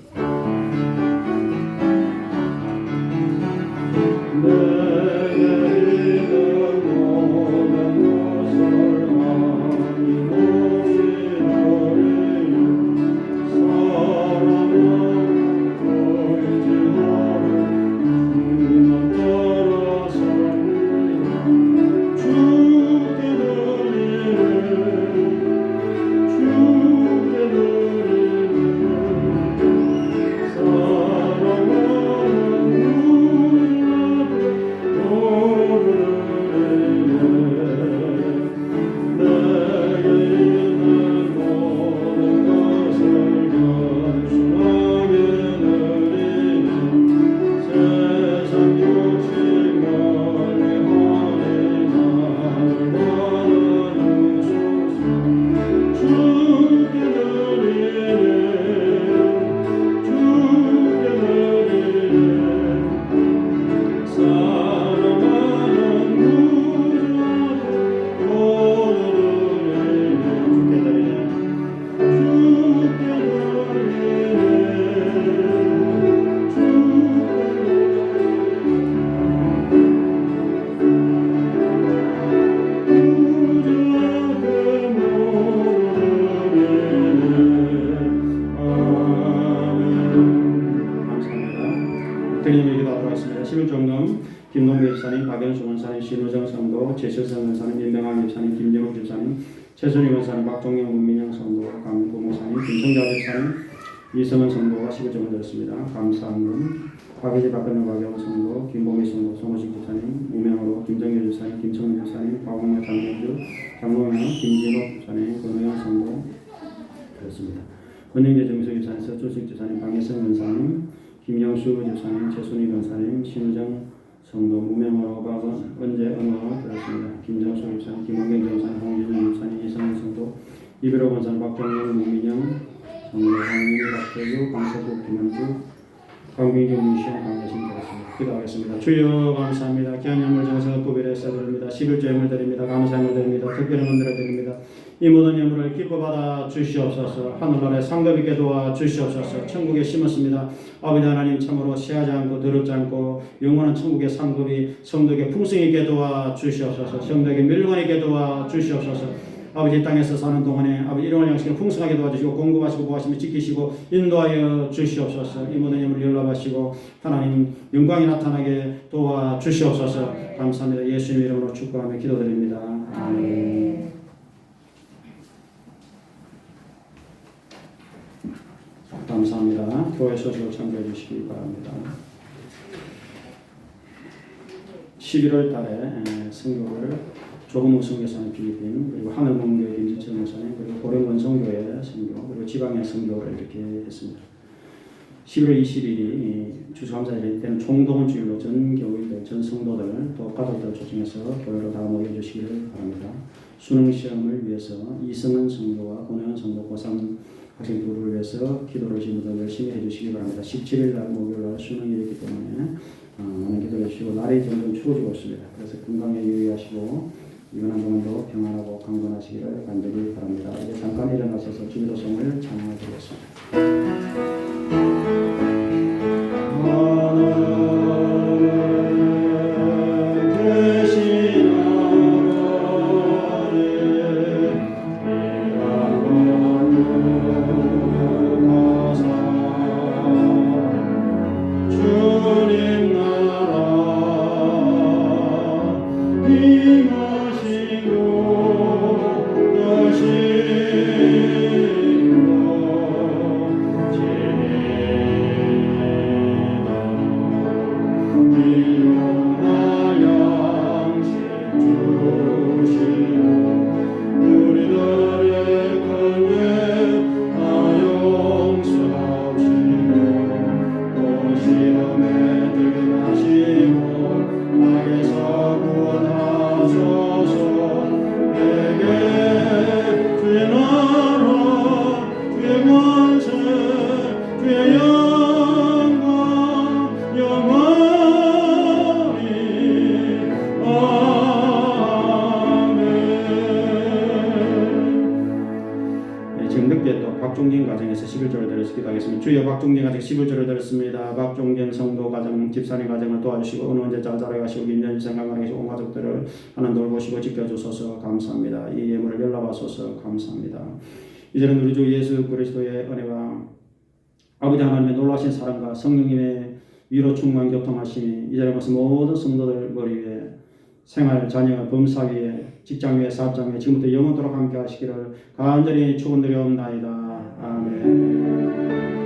김동배 집사님, 박연수 원사님, 신우정 성도, 최철성 원사님, 윤병환 집사님, 김정욱 집사님, 최순희 원사님, 박종영 문민영 성도, 강구 목사님, 김성자 집사님, 이성은 성도가 11점을 드렸습니다. 감사합니다. 박예지 박근혜 박영원 성도, 김보미 성도, 송호식 집사님, 무명으로 김정규 집사님, 김청훈 집사님, 박홍래 장명주, 장동영, 김진옥 집사님, 권호영 성도 드렸습니다. 권영재 정수 집사님, 서초식 집사님, 박예성 원사님, 김영수 집사님, 최순희 원사님, 신우정 성도 무명으로 박은 언제 언어 들었습니다. 김정수 집사님, 김원경 전사님, 홍진영 집사님, 이성훈 성도, 이별호 원사님, 박정영, 문민영 성도, 황민희, 박태규, 강서구, 김현주, 강민경 시험 강의하시면 되겠습니다. 기도하겠습니다. 주여 감사합니다. 귀한 예물 정성 구별해서 드립니다. 11조 예물 드립니다. 감사 예물 드립니다. 특별히 만들어 드립니다. 이 모든 예물을 기뻐 받아 주시옵소서. 하늘나라에 상급 있게 도와 주시옵소서. 천국에 심었습니다. 아버지 하나님 참으로 세하지 않고 더럽지 않고 영원한 천국의 상급이 성도에게 풍성히 있게 도와 주시옵소서. 성도에게 멸관이 있게 도와 주시옵소서. 아버지 땅에서 사는 동안에 아버지 일용할 양식을 풍성하게 도와주시고 공급하시고 보호하시며 지키시고 인도하여 주시옵소서. 이 모든 예물을 연락하시고 하나님 영광이 나타나게 도와주시옵소서. 감사합니다. 예수님 이름으로 축복하며 기도드립니다. 아멘. 감사합니다. 교회 소식을 참고해 주시기 바랍니다. 11월 달에 선교를 조금호 선교사님 필리핀, 그리고 하늘문교회 김지철 목사님, 그리고 고령원 선교회 선교, 그리고 지방의 선교를 이렇게 했습니다. 11월 20일이 추수감사절일 때는 총동원 주일로 전 교회들, 전 성도들, 또 가족들 초청해서 교회로 다 모여주시기를 바랍니다. 수능 시험을 위해서 이승은 성도와 권혜원 성도 고3 학생 둘을 위해서 기도를 하시는 분들 열심히 해주시기 바랍니다. 17일 날 목요일 날 수능이기 때문에 많은 기도해 주시고 날이 점점 추워지고 있습니다. 그래서 건강에 유의하시고 이번 한 주간도 평안하고 강건하시기를 간절히 바랍니다. 이제 잠깐 일어나셔서 주기도성을 찬양하겠습니다. 주여 박종경 가정 11절을 드렸습니다. 박종경 성도 가정 집사님 가정을 도와주시고 어느 언제 잘 자라가시고 민년 생각하시고 온 가족들을 하나 돌보시고 지켜주소서 감사합니다. 이 예물을 연락하소서 감사합니다. 이제는 우리 주 예수 그리스도의 은혜와 아버지 하나님의 놀라신 사랑과 성령님의 위로 충만 교통하심이 이제는 무슨 모든 성도들 머리 위에 생활, 자녀, 범사 위에 직장 위에 사업장 위에 지금부터 영원토록 함께 하시기를 간절히 축원드리옵나이다. 아멘.